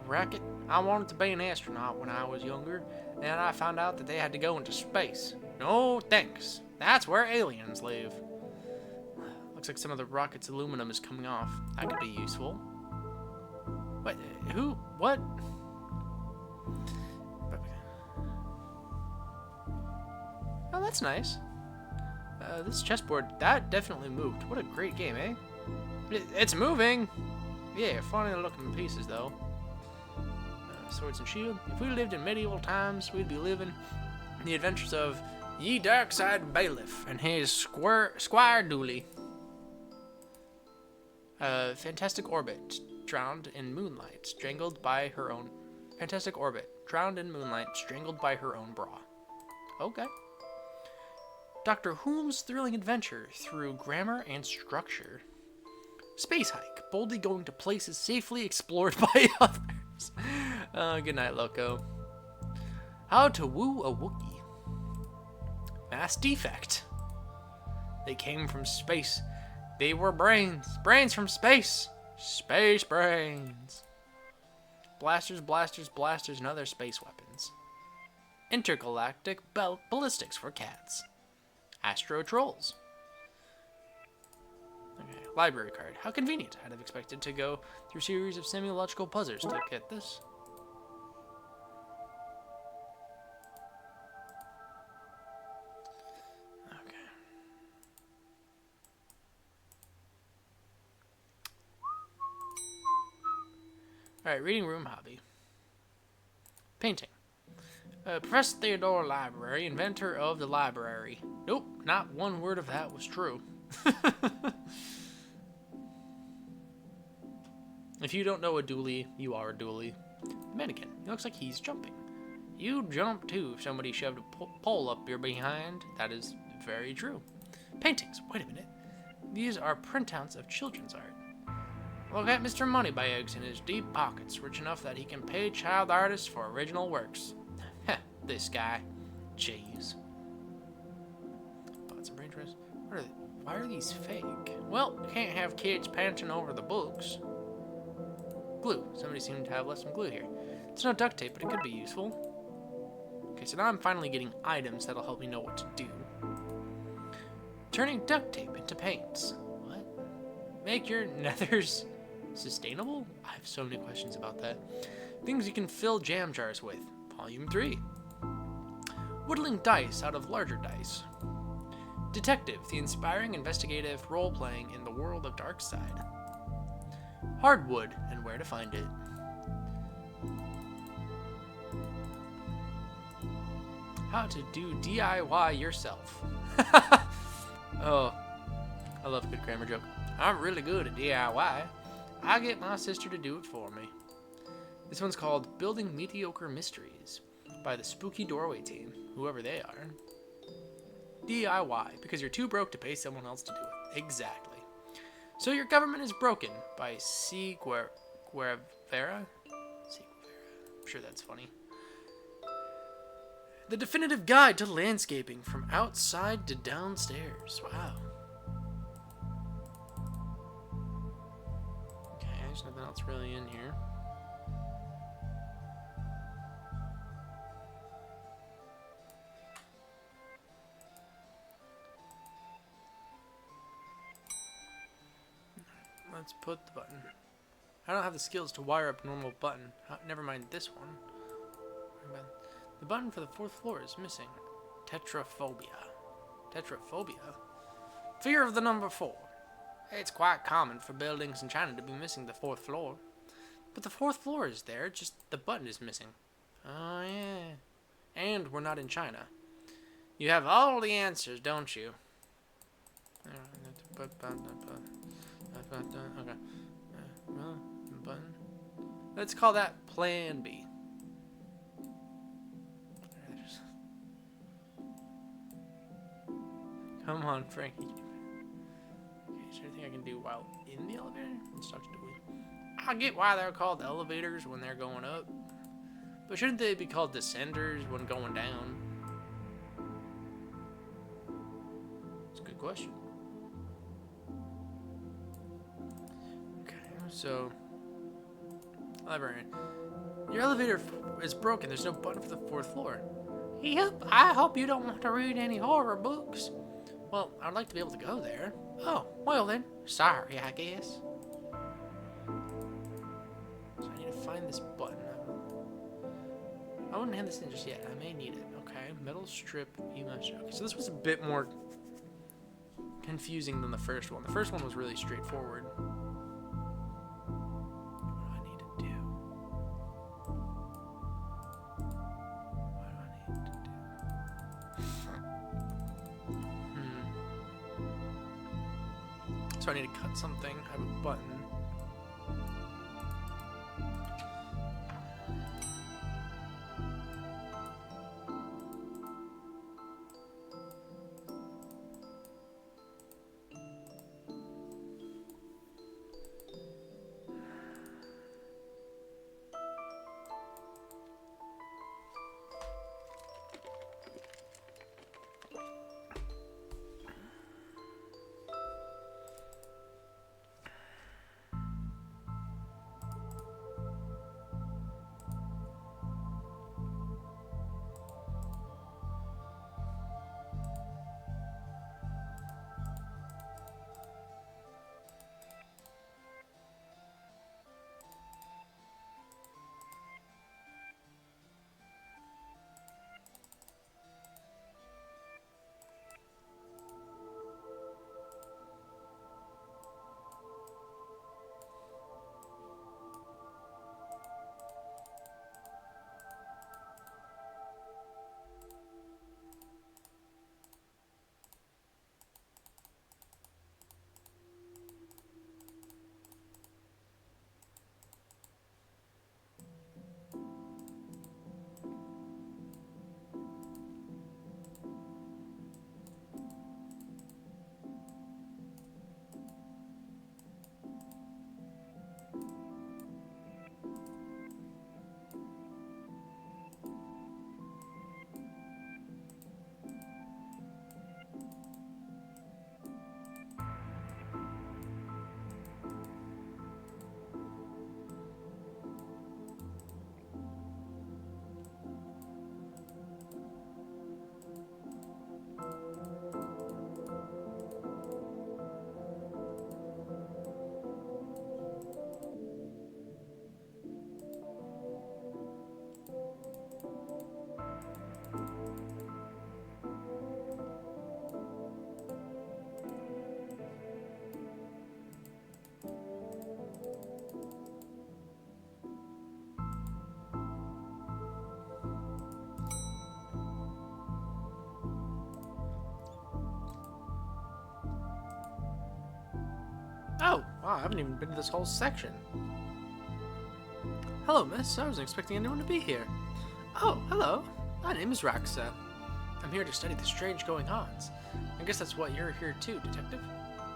Racket. I wanted to be an astronaut when I was younger, and I found out that they had to go into space. No thanks. That's where aliens live. Looks like some of the rocket's aluminum is coming off. That could be useful. Wait, who? What? Oh, that's nice. This chessboard, that definitely moved. What a great game, eh? It's moving! Yeah, funny looking pieces, though. Swords and shield. If we lived in medieval times, we'd be living the adventures of Ye Darkside Bailiff and his Squire Dooley. Fantastic Orbit. Drowned in moonlight, strangled by her own... Fantastic Orbit. Drowned in moonlight, strangled by her own bra. Okay. Dr. Whom's thrilling adventure through grammar and structure. Space hike. Boldly going to places safely explored by others. Good night, Loco. How to woo a Wookiee. Mass defect. They came from space. They were brains. Brains from space. Space brains. Blasters, blasters, blasters, and other space weapons. Intergalactic ballistics for cats. Astro trolls. Okay, library card. How convenient. I'd have expected to go through a series of semiological puzzles to get this. Okay. Alright, reading room hobby. Painting. Professor Theodore Library, inventor of the library. Nope, not one word of that was true. If you don't know a dually, you are a dually. Mannequin. He looks like he's jumping. You'd jump too if somebody shoved a pole up your behind. That is very true. Paintings. Wait a minute. These are printouts of children's art. Look at Mr. Moneybags in his deep pockets, rich enough that he can pay child artists for original works. Heh, this guy. Jeez. Thoughts and brain trust. Why are these fake? Well, you can't have kids panting over the books. Glue. Somebody seemed to have left some glue here. It's no duct tape, but it could be useful. Okay, so now I'm finally getting items that'll help me know what to do. Turning duct tape into paints. What? Make your nethers sustainable? I have so many questions about that. Things you can fill jam jars with. Volume 3. Whittling dice out of larger dice. Detective, the inspiring investigative role-playing in the world of Darkside. Hardwood, and where to find it. How to do DIY yourself. Oh, I love a good grammar joke. I'm really good at DIY. I get my sister to do it for me. This one's called Building Mediocre Mysteries by the Spooky Doorway team, whoever they are. DIY, because you're too broke to pay someone else to do it. Exactly. So Your Government is Broken by C. Guevara? I'm sure that's funny. The definitive guide to landscaping from outside to downstairs. Wow. Okay, there's nothing else really in here. Let's put the button. I don't have the skills to wire up a normal button. Never mind this one. The button for the 4th floor is missing. Tetraphobia. Tetraphobia? Fear of the number 4. It's quite common for buildings in China to be missing the 4th floor. But the 4th floor is there, just the button is missing. Oh, yeah. And we're not in China. You have all the answers, don't you? Okay. Button. Let's call that Plan B. Come on, Frankie. Okay, is there anything I can do while in the elevator? Let's talk to Dewey. I get why they're called elevators when they're going up. But shouldn't they be called descenders when going down? It's a good question. Okay, so... librarian. Your elevator is broken. There's no button for the 4th floor. Yep, I hope you don't want to read any horror books. Well, I'd like to be able to go there. Oh, well then. Sorry, I guess. So I need to find this button. I wouldn't hand this in just yet. I may need it. Okay, metal strip. Okay, so this was a bit more confusing than the first one. The first one was really straightforward. So I need to cut something. I have a button. Wow, I haven't even been to this whole section. Hello, miss. I wasn't expecting anyone to be here. Oh, hello. My name is Raxa. I'm here to study the strange going-ons. I guess that's what you're here too, detective.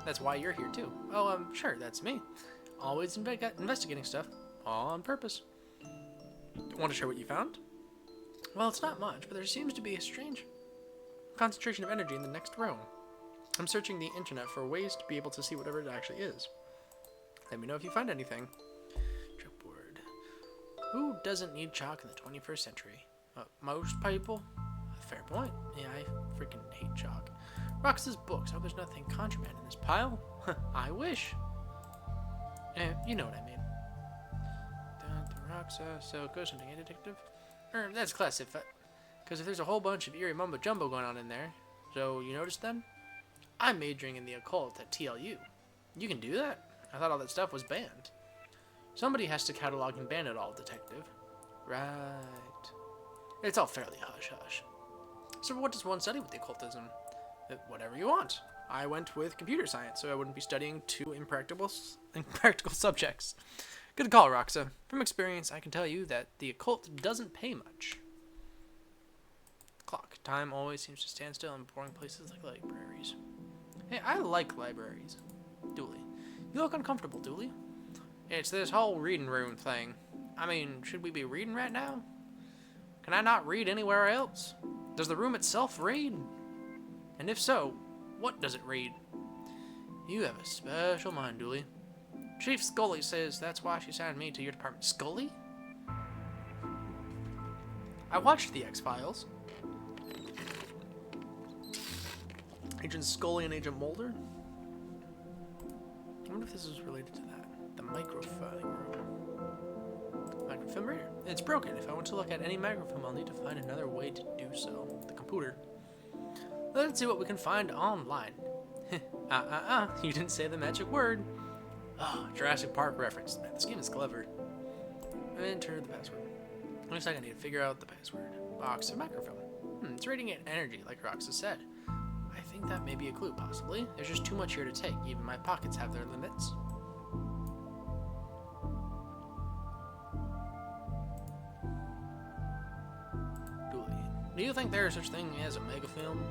That's why you're here too. Oh, sure, that's me. Always investigating stuff, all on purpose. Want to share what you found? Well, it's not much, but there seems to be a strange concentration of energy in the next room. I'm searching the internet for ways to be able to see whatever it actually is. Let me know if you find anything. Chalkboard. Who doesn't need chalk in the 21st century? Most people? Fair point. Yeah, I freaking hate chalk. Rox's books. Oh, there's nothing contraband in this pile? I wish. You know what I mean. Roxa, so ghost hunting, detective? That's classified. Because if there's a whole bunch of eerie mumbo jumbo going on in there, so you noticed then? I'm majoring in the occult at TLU. You can do that? I thought all that stuff was banned. Somebody has to catalog and ban it all, detective. Right. It's all fairly hush-hush. So what does one study with the occultism? Whatever you want. I went with computer science, so I wouldn't be studying two impractical subjects. Good call, Roxa. From experience, I can tell you that the occult doesn't pay much. Clock. Time always seems to stand still in boring places like libraries. Hey, I like libraries. Dooley. You look uncomfortable, Dooley. It's this whole reading room thing. I mean, should we be reading right now? Can I not read anywhere else? Does the room itself read? And if so, what does it read? You have a special mind, Dooley. Chief Scully says that's why she signed me to your department. Scully? I watched The X-Files. Agent Scully and Agent Mulder? I wonder if this is related to that. The microfilm room. Microfilm reader. It's broken. If I want to look at any microfilm, I'll need to find another way to do so. The computer. Let's see what we can find online. You didn't say the magic word. Oh, Jurassic Park reference. Man, this game is clever. Enter the password. Looks like I need to figure out the password. Box of microfilm. It's radiating energy, like Roxa said. I think that may be a clue, possibly. There's just too much here to take. Even my pockets have their limits. Dooley. Do you think there is such thing as a megafilm?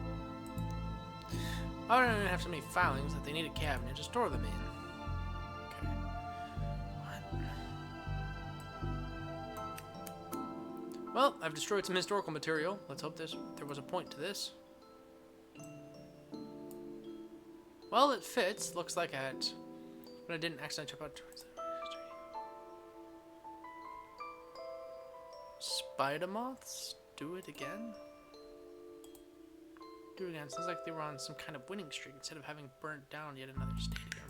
I don't even have so many filings that they need a cabinet to store them in. Okay. What? Well, I've destroyed some historical material. Let's hope there was a point to this. Well, it fits. Looks like it. But I didn't accidentally jump out towards the history. Spider moths? Do it again? Do it again. Sounds like they were on some kind of winning streak instead of having burnt down yet another stadium.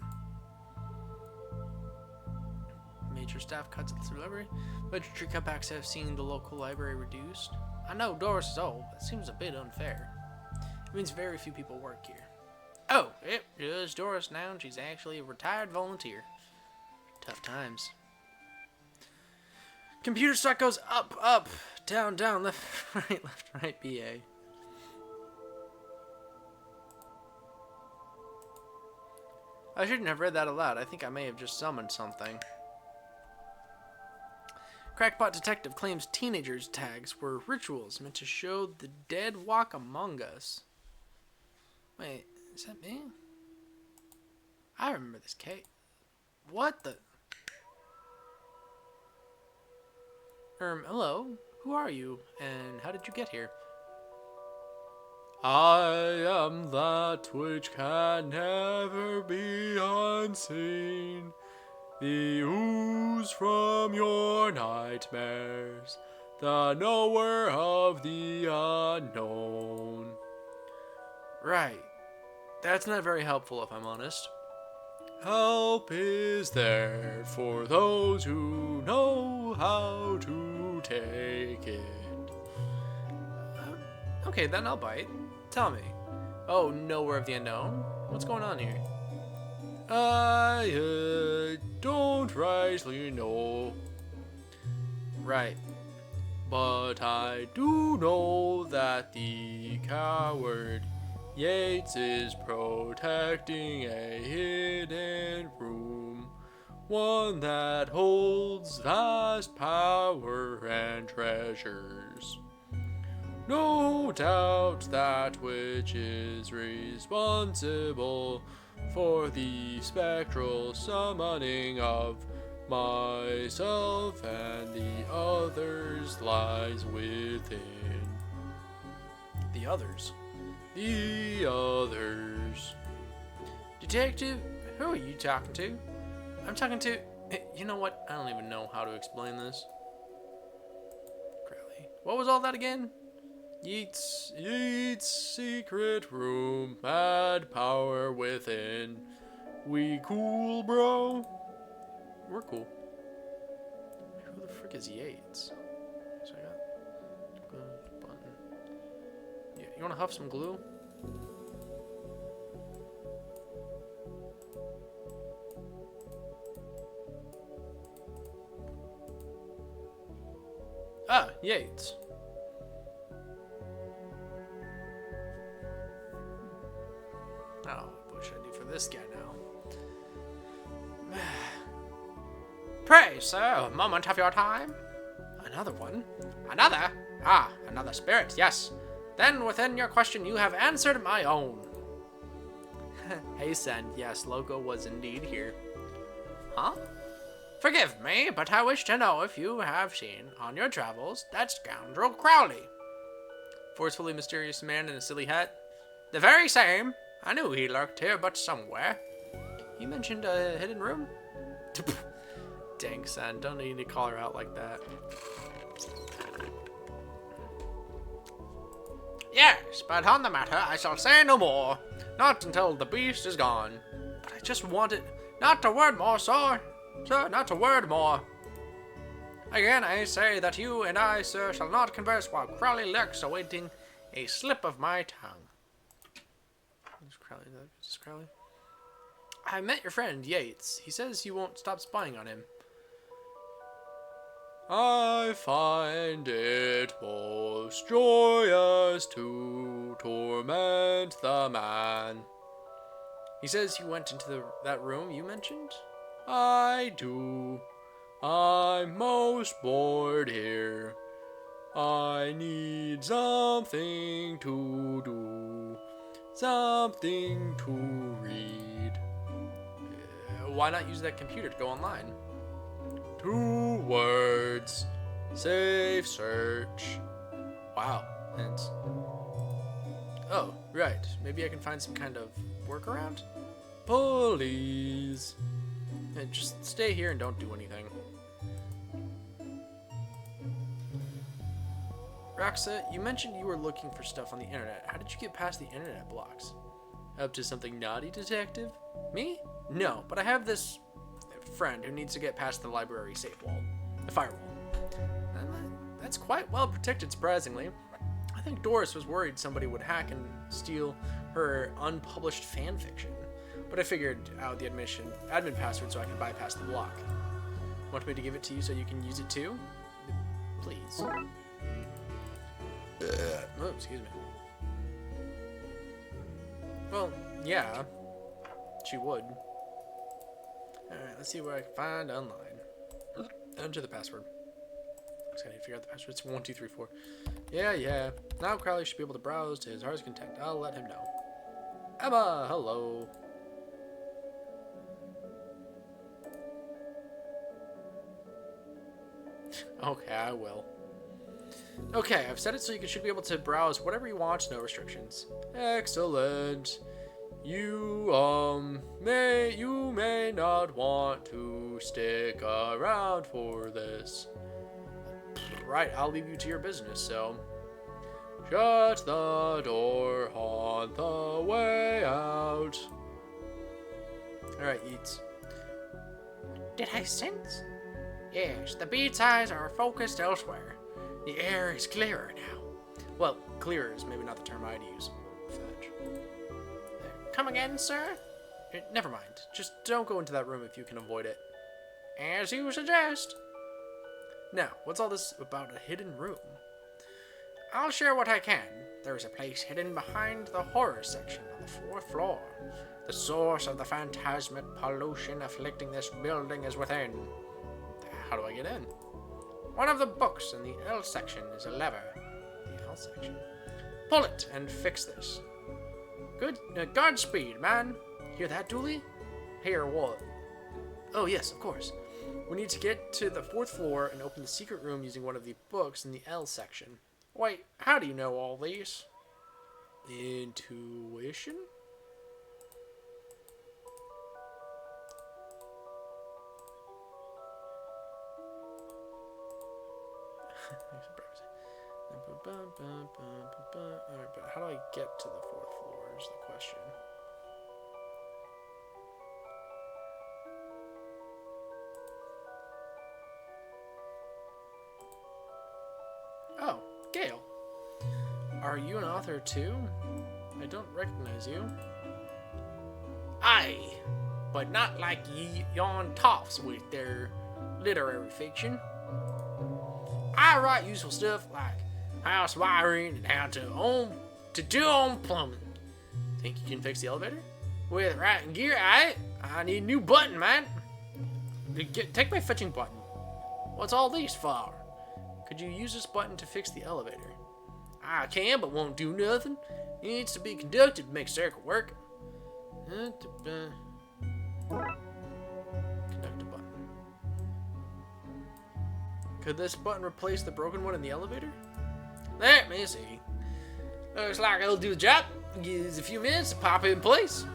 Major staff cuts at the library. Budgetary cutbacks have seen the local library reduced. I know Doris is old. That seems a bit unfair. It means very few people work here. Oh, it is Doris now, and she's actually a retired volunteer. Tough times. Computer stock goes up, up, down, down, left, right, BA. I shouldn't have read that aloud. I think I may have just summoned something. Crackpot detective claims teenagers' tags were rituals meant to show the dead walk among us. Wait, is that me? I remember this case. What the? Hello? Who are you? And how did you get here? I am that which can never be unseen. The ooze from your nightmares, the knower of the unknown. Right. That's not very helpful, if I'm honest. Help is there for those who know how to take it. Okay, then I'll bite. Tell me. Oh, knower of the unknown? What's going on here? I don't rightly know. Right. But I do know that the coward Yates is protecting a hidden room. one that holds vast power and treasures. No doubt that which is responsible for the spectral summoning of myself and the others lies within. The others? The others. Detective, who are you talking to? I'm talking to... You know what? I don't even know how to explain this. Crowley. What was all that again? Yeats secret room, mad power within. We cool, bro? We're cool. Who the frick is Yates? So I got glue button. Yeah, you want to huff some glue? Ah, Yates. Oh, what should I do for this guy now? Pray, sir, a moment of your time. Another one? Another? Ah, another spirit, yes. Then within your question you have answered my own. Hasten, yes, Loco was indeed here. Huh? Forgive me, but I wish to know if you have seen, on your travels, that scoundrel Crowley. Forcefully mysterious man in a silly hat. The very same. I knew he lurked here, but somewhere. You mentioned a hidden room? Dang, son, don't need to call her out like that. Yes, but on the matter I shall say no more. Not until the beast is gone. But I just wanted... Not a word more, sir. Sir, not a word more. Again, I say that you and I, sir, shall not converse while Crowley lurks awaiting a slip of my tongue. Who's Crowley? Is this Crowley? I met your friend, Yates. He says you won't stop spying on him. I find it most joyous to torment the man. He says you went into that room you mentioned? I do. I'm most bored here. I need something to do. Something to read. Why not use that computer to go online? 2 words. Safe search. Wow. And... Oh, right. Maybe I can find some kind of workaround? Please. Just stay here and don't do anything. Roxa, you mentioned you were looking for stuff on the internet. How did you get past the internet blocks? Up to something naughty, detective? Me? No, but I have this friend who needs to get past the library safe wall. The firewall. That's quite well protected, surprisingly. I think Doris was worried somebody would hack and steal her unpublished fanfiction. But I figured out the admin password so I can bypass the block. Want me to give it to you so you can use it too? Please. Oh, excuse me. Well, yeah. She would. Alright, let's see what I can find online. Enter the password. Just gotta figure out the password. It's 1234. Yeah. Now Crowley should be able to browse to his heart's content. I'll let him know. Emma, hello. Okay, I will. Okay, I've set it so you should be able to browse whatever you want, no restrictions. Excellent. You may not want to stick around for this. Right, I'll leave you to your business, so. Shut the door on the way out. Alright, Yeats. Did I sense? Yes, the beat's eyes are focused elsewhere. The air is clearer now. Well, clearer is maybe not the term I'd use. Fudge. Come again, sir? Never mind. Just don't go into that room if you can avoid it. As you suggest. Now, what's all this about a hidden room? I'll share what I can. There's a place hidden behind the horror section on the 4th floor. The source of the phantasmic pollution afflicting this building is within. How do I get in? One of the books in the L section is a lever. The L section. Pull it and fix this. Good. Godspeed, man. Hear that, Dooley? Hear what? Oh, yes, of course. We need to get to the 4th floor and open the secret room using one of the books in the L section. Wait, how do you know all these? Intuition? Alright, but how do I get to the 4th floor is the question. Oh, Gale. Are you an author too? I don't recognize you. Aye, but not like yon toffs with their literary fiction. I write useful stuff like house wiring and how to do on plumbing. Think you can fix the elevator? With right gear, I need a new button, man. Take my fetching button. What's all these for? Could you use this button to fix the elevator? I can, but won't do nothing. It needs to be conducted to make circuit work. Conduct a button. Could this button replace the broken one in the elevator? Let me see. Looks like it'll do the job. Gives a few minutes to pop it in place.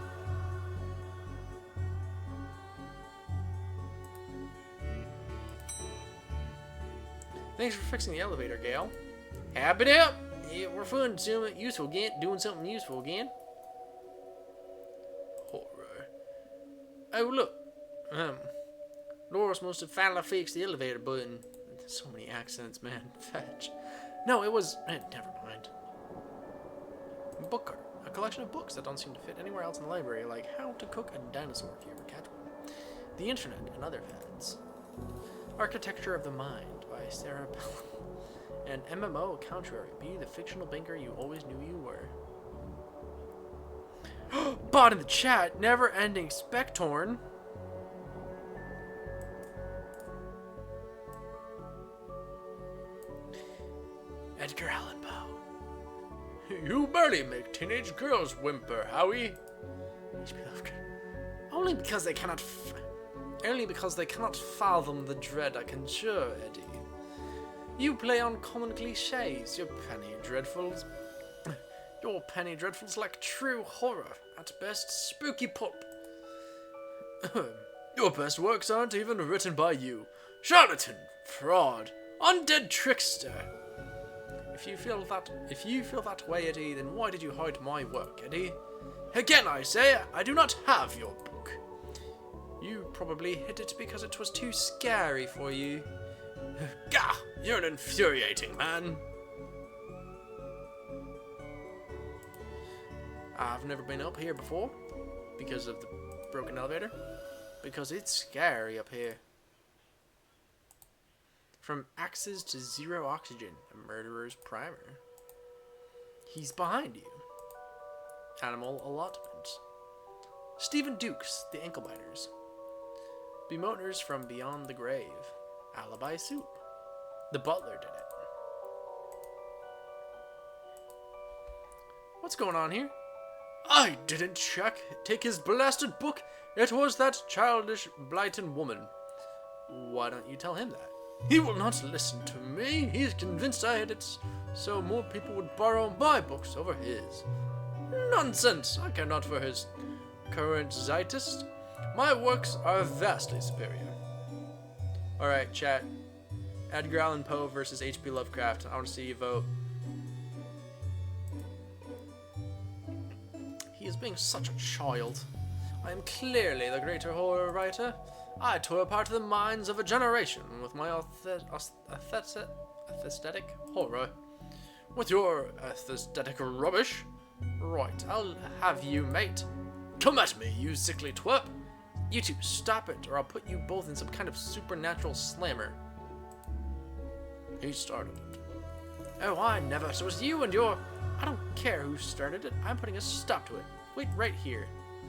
Thanks for fixing the elevator, Gale. Happy to help. Yeah, we're doing something useful again. Horror. Oh, look. Loris must have finally fixed the elevator button. So many accents, man. Fetch. No, it was... never mind. Book cart. A collection of books that don't seem to fit anywhere else in the library, like How to Cook a Dinosaur if you ever catch one. The Internet and Other Fads. Architecture of the Mind by Sarah Bell. And MMO Contrary. Be the fictional banker you always knew you were. Bot in the chat. Never ending Spectorn. Edgar Allan Poe. You barely make teenage girls whimper, Howie. Only because they cannot fathom the dread I can cure, Eddie. You play on common cliches, your penny dreadfuls. Your penny dreadfuls like true horror, at best spooky pulp. Your best works aren't even written by you. Charlatan, fraud, undead trickster. If you feel that way, Eddie, then why did you hide my work, Eddie? Again, I say, I do not have your book. You probably hid it because it was too scary for you. Gah! You're an infuriating man. I've never been up here before because of the broken elevator. Because it's scary up here. From axes to zero oxygen, a murderer's primer. He's behind you. Animal allotment. Stephen Dukes, the ankle biters. Bemoaners from beyond the grave. Alibi soup. The butler did it. What's going on here? I didn't take his blasted book. It was that childish Blighton woman. Why don't you tell him that? He will not listen to me. He's convinced I hid it so more people would borrow my books over his. Nonsense! I care not for his current zeitgeist. My works are vastly superior. Alright, chat. Edgar Allan Poe versus H.P. Lovecraft. I want to see you vote. He is being such a child. I am clearly the greater horror writer. I tore apart the minds of a generation with my aesthetic horror. With your aesthetic rubbish. Right, I'll have you, mate. Come at me, you sickly twerp. You two, stop it, or I'll put you both in some kind of supernatural slammer. He started it. Oh, I never. So it's you and your... I don't care who started it. I'm putting a stop to it. Wait right here.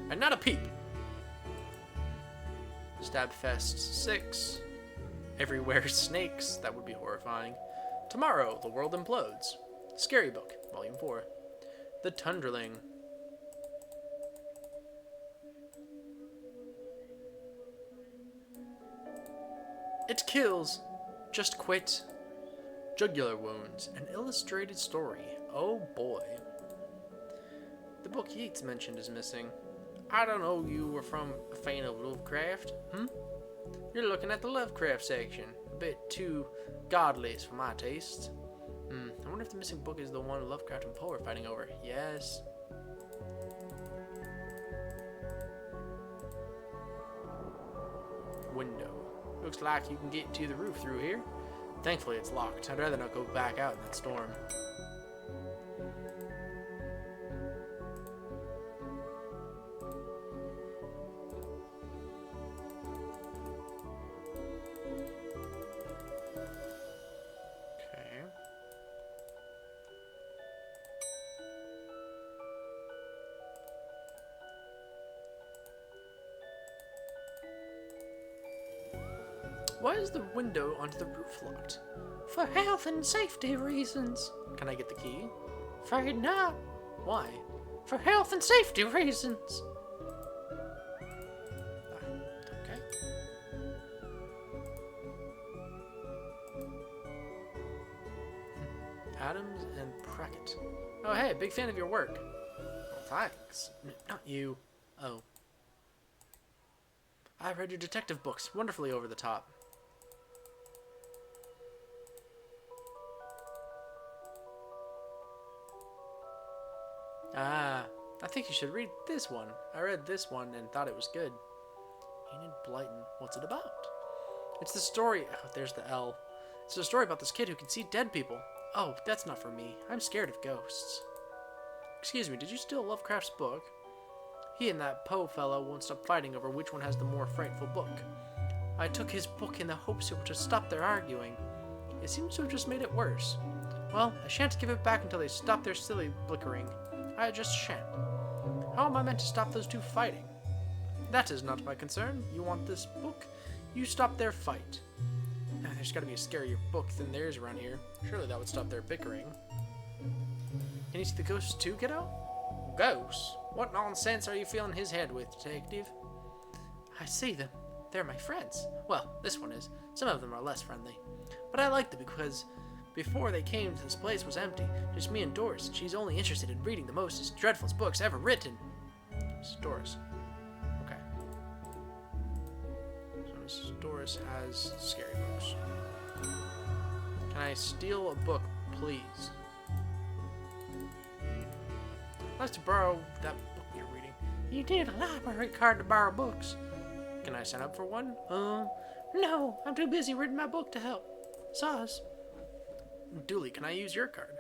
And not a peep. Stabfest 6. Everywhere snakes. That would be horrifying. Tomorrow, the world implodes. Scary Book, Volume 4. The Tundraling. It kills. Just quit. Jugular wounds. An illustrated story. Oh boy. The book Yeats mentioned is missing. I don't know you were from a fan of Lovecraft. You're looking at the Lovecraft section. A bit too godless for my taste. I wonder if the missing book is the one Lovecraft and Poe are fighting over. Yes. Window. Looks like you can get to the roof through here. Thankfully it's locked. I'd rather not go back out in that storm. Okay. Why is the window onto the roof locked? For health and safety reasons. Can I get the key? Afraid not. Why? For health and safety reasons. Okay. Adams and Prackett. Oh, hey, big fan of your work. Well, thanks. Not you. Oh. I read your detective books. Wonderfully over the top. Ah, I think you should read this one. I read this one and thought it was good. Enid Blyton. What's it about? It's the story... Oh, there's the L. It's the story about this kid who can see dead people. Oh, that's not for me. I'm scared of ghosts. Excuse me, did you steal Lovecraft's book? He and that Poe fellow won't stop fighting over which one has the more frightful book. I took his book in the hopes it would just stop their arguing. It seems to have just made it worse. Well, I shan't give it back until they stop their silly bickering. I just shan't. How am I meant to stop those two fighting? That is not my concern. You want this book? You stop their fight. Now, there's got to be a scarier book than theirs around here. Surely that would stop their bickering. Can you see the ghosts too, kiddo? Ghosts? What nonsense are you filling his head with, detective? I see them. They're my friends. Well, this one is. Some of them are less friendly. But I like them because before they came to this place was empty. Just me and Doris. She's only interested in reading the most dreadful books ever written. It's Doris. Okay. So Mrs. Doris has scary books. Can I steal a book, please? I'd like to borrow that book you're reading. You need a library card to borrow books. Can I sign up for one? No, I'm too busy reading my book to help. Saws. Dooley, can I use your card?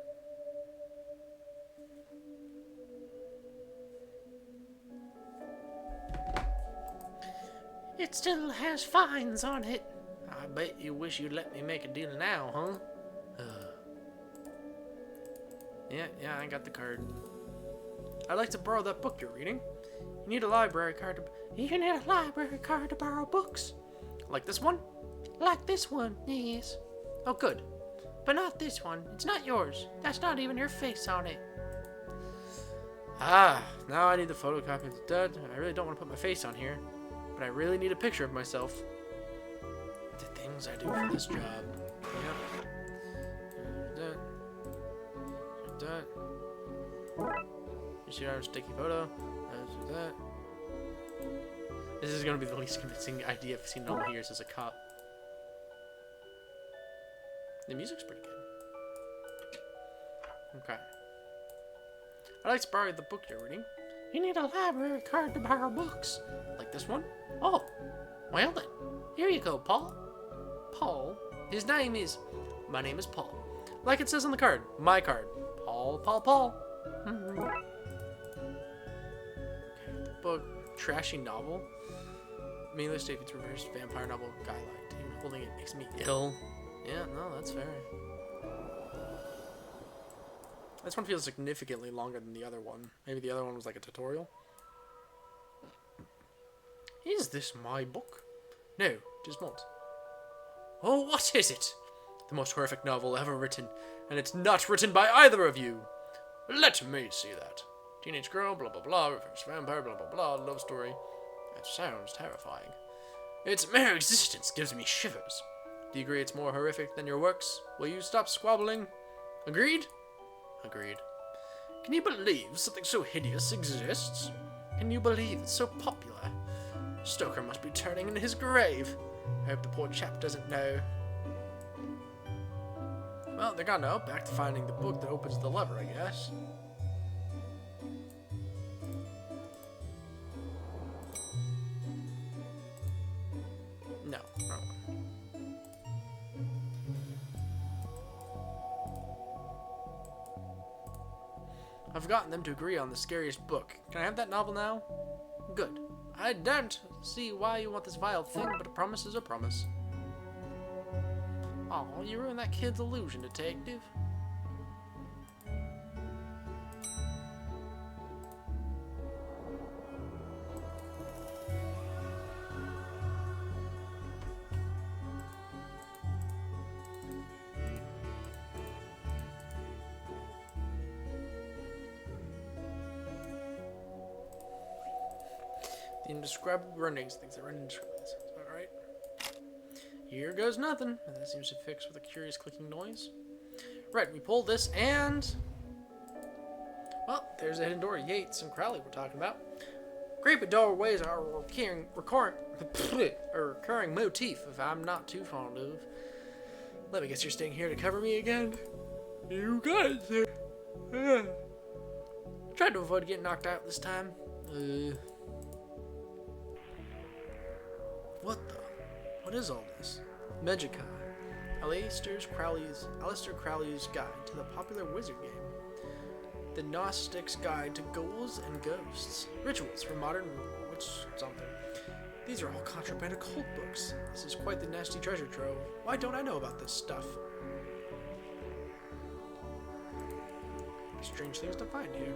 It still has fines on it. I bet you wish you'd let me make a deal now, huh? Yeah, I got the card. I'd like to borrow that book you're reading. You need a library card to... You need a library card to borrow books. Like this one? Like this one, yes. Oh, good. But not this one. It's not yours. That's not even your face on it. Ah, now I need the photocopy of the dud. I really don't want to put my face on here. But I really need a picture of myself. The things I do for this job. Yep. That. You see our sticky photo. That. This is going to be the least convincing idea I've seen in all my years as a cop. The music's pretty good. Okay. I'd like to borrow the book you're reading. You need a library card to borrow books. Like this one? Oh, well then. Here you go, Paul. Paul? His name is... My name is Paul. Like it says on the card. My card. Paul. Okay, the book. Trashy novel. Meaningless David's reversed vampire novel guy liked. Even holding it makes me ill. Yeah, no, that's fair. This one feels significantly longer than the other one. Maybe the other one was like a tutorial. Is this my book? No, it is not. Oh, what is it? The most horrific novel ever written, and it's not written by either of you. Let me see that. Teenage girl, blah blah blah, reverse vampire, blah blah blah, love story. It sounds terrifying. Its mere existence gives me shivers. Do you agree it's more horrific than your works? Will you stop squabbling? Agreed? Agreed. Can you believe something so hideous exists? Can you believe it's so popular? Stoker must be turning in his grave. I hope the poor chap doesn't know. Well, they're gonna know. Back to finding the book that opens the lever, I guess. No, wrong one. I've gotten them to agree on the scariest book. Can I have that novel now? Good. I don't see why you want this vile thing, but a promise is a promise. Oh, you ruined that kid's illusion, detective. The indescribable runnings, things that run indescribably. Is that right? Here goes nothing. And that seems to fix with a curious clicking noise. Right, we pull this and... well, there's a hidden door. Yates and Crowley we're talking about. Creepy doorways are a recurring motif if I'm not too fond of. Let me guess you're staying here to cover me again? You guys tried to avoid getting knocked out this time. What is all this? Magica. Aleister Crowley's Guide to the Popular Wizard Game. The Gnostic's Guide to Ghouls and Ghosts. Rituals for Modern Witch something. These are all contraband occult books. This is quite the nasty treasure trove. Why don't I know about this stuff? Strange things to find here.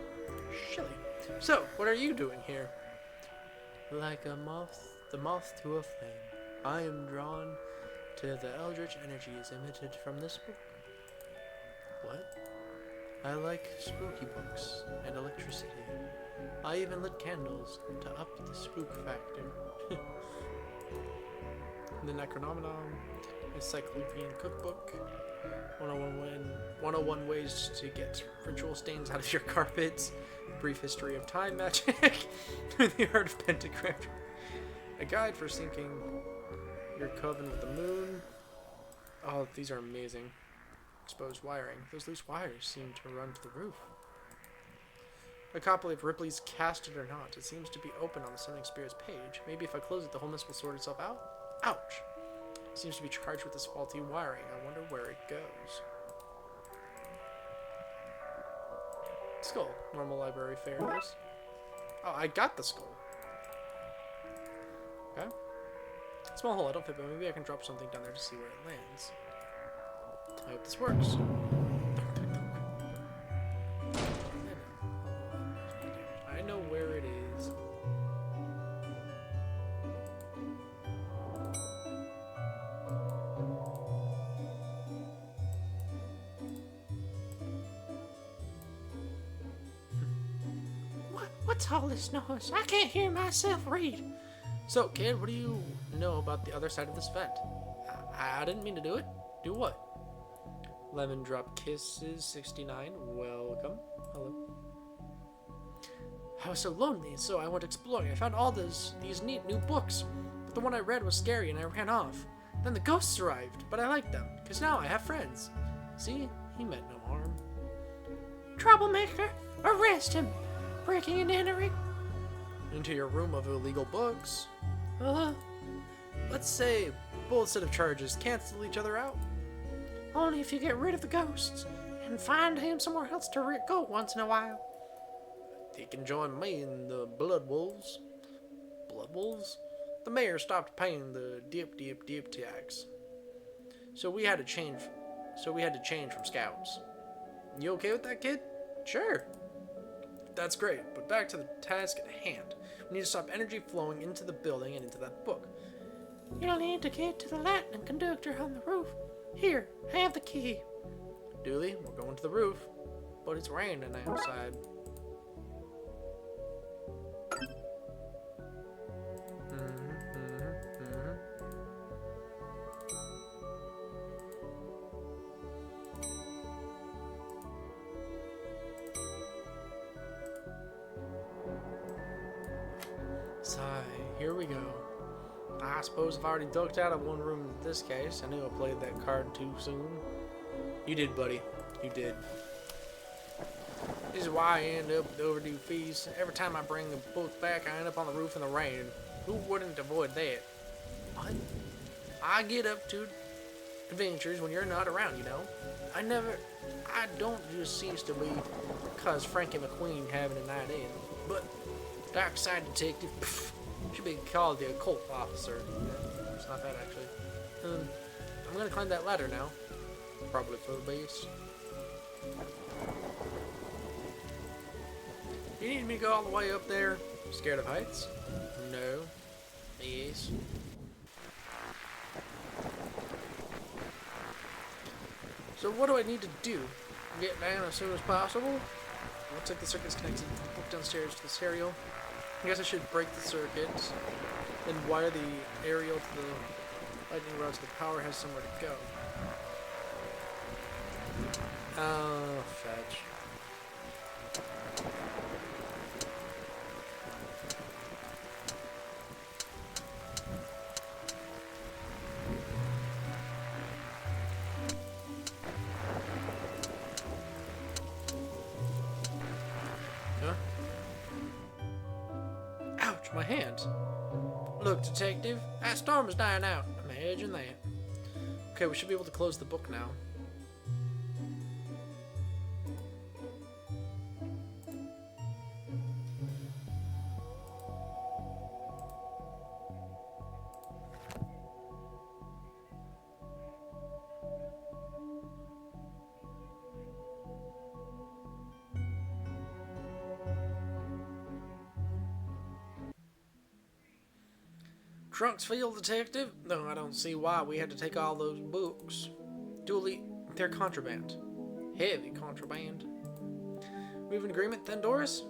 Shilly. So, what are you doing here? Like a moth, the moth to a flame, I am drawn to the eldritch energies emitted from this book. What? I like spooky books and electricity. I even lit candles to up the spook factor. The Necronomicon, Encyclopedian Cookbook, 101 ways to get ritual stains out of your carpets, Brief History of Time Magic, The Art of Pentagram, a guide for syncing your coven with the moon. Oh, these are amazing. Exposed wiring. Those loose wires seem to run to the roof. A copy of Ripley's Cast It or Not. It seems to be open on the Summoning Spirit's page. Maybe if I close it, the whole mess will sort itself out? Ouch! It seems to be charged with this faulty wiring. I wonder where it goes. Skull. Normal library fare. This. Oh, I got the skull. Okay. Small hole. I don't fit, but maybe I can drop something down there to see where it lands. I hope this works. I know where it is. What's all this noise? I can't hear myself read. So, kid, what do you know about the other side of this vent? I didn't mean to do it. Do what? Lemon Drop Kisses 69. Welcome. Hello. I was so lonely, so I went exploring. I found all these neat new books, but the one I read was scary and I ran off. Then the ghosts arrived, but I liked them, because now I have friends. See? He meant no harm. Troublemaker! Arrest him! Breaking and entering. Into your room of illegal books. Let's say both set of charges cancel each other out. Only if you get rid of the ghosts and find him somewhere else to go once in a while. He can join me in the Blood Wolves. Blood Wolves? The mayor stopped paying the deep tax. So we had to change from scouts. You okay with that, kid? Sure. That's great, but back to the task at hand. We need to stop energy flowing into the building and into that book. You'll need to get to the lightning conductor on the roof. Here, have the key. Dooley, we're going to the roof, but it's raining outside. So, here we go. I suppose if I already ducked out of one room in this case, I knew I played that card too soon. You did, buddy. You did. This is why I end up with overdue fees. Every time I bring a book back, I end up on the roof in the rain. Who wouldn't avoid that? What? I get up to adventures when you're not around, you know? I don't just cease to be because Frankie McQueen having a night in. But Darkside detective, should be called the occult officer. It's not bad, actually. I'm gonna climb that ladder now. Probably for the base. You need me to go all the way up there? Scared of heights? No. Yes. So what do I need to do? Get down as soon as possible? Looks like the circuit's connected to the book downstairs to the stereo. I guess I should break the circuits, then wire the aerial to the lightning rod so the power has somewhere to go. Oh, fetch. Huh? Ouch, my hands. Look, detective, that storm is dying out. Imagine that. Okay, we should be able to close the book now. Trunksville detective? No, I don't see why we had to take all those books. Dooley, they're contraband. Heavy contraband. We have an agreement then, Doris?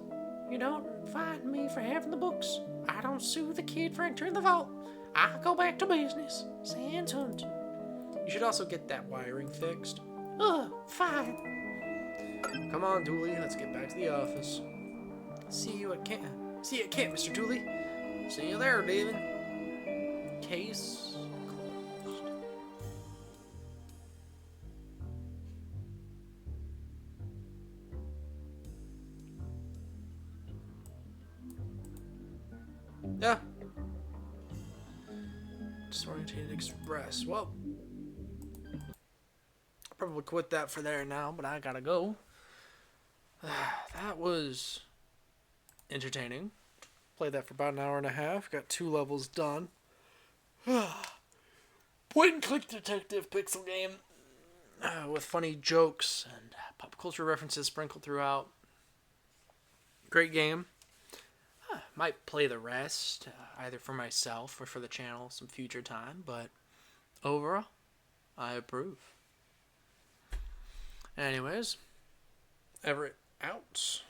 You don't find me for having the books. I don't sue the kid for entering the vault. I go back to business. Sans hunting. You should also get that wiring fixed. Fine. Come on, Dooley, let's get back to the office. See you at camp, Mr. Dooley. See you there, David. Case closed. Yeah. Disorientated Express. Well, I'll probably quit that for there now, but I gotta go. That was entertaining. Played that for about an hour and a half. Got 2 levels done. Point and click detective pixel game with funny jokes and pop culture references sprinkled throughout. Great game. Might play the rest, either for myself or for the channel some future time, but overall, I approve. Anyways, Everett out.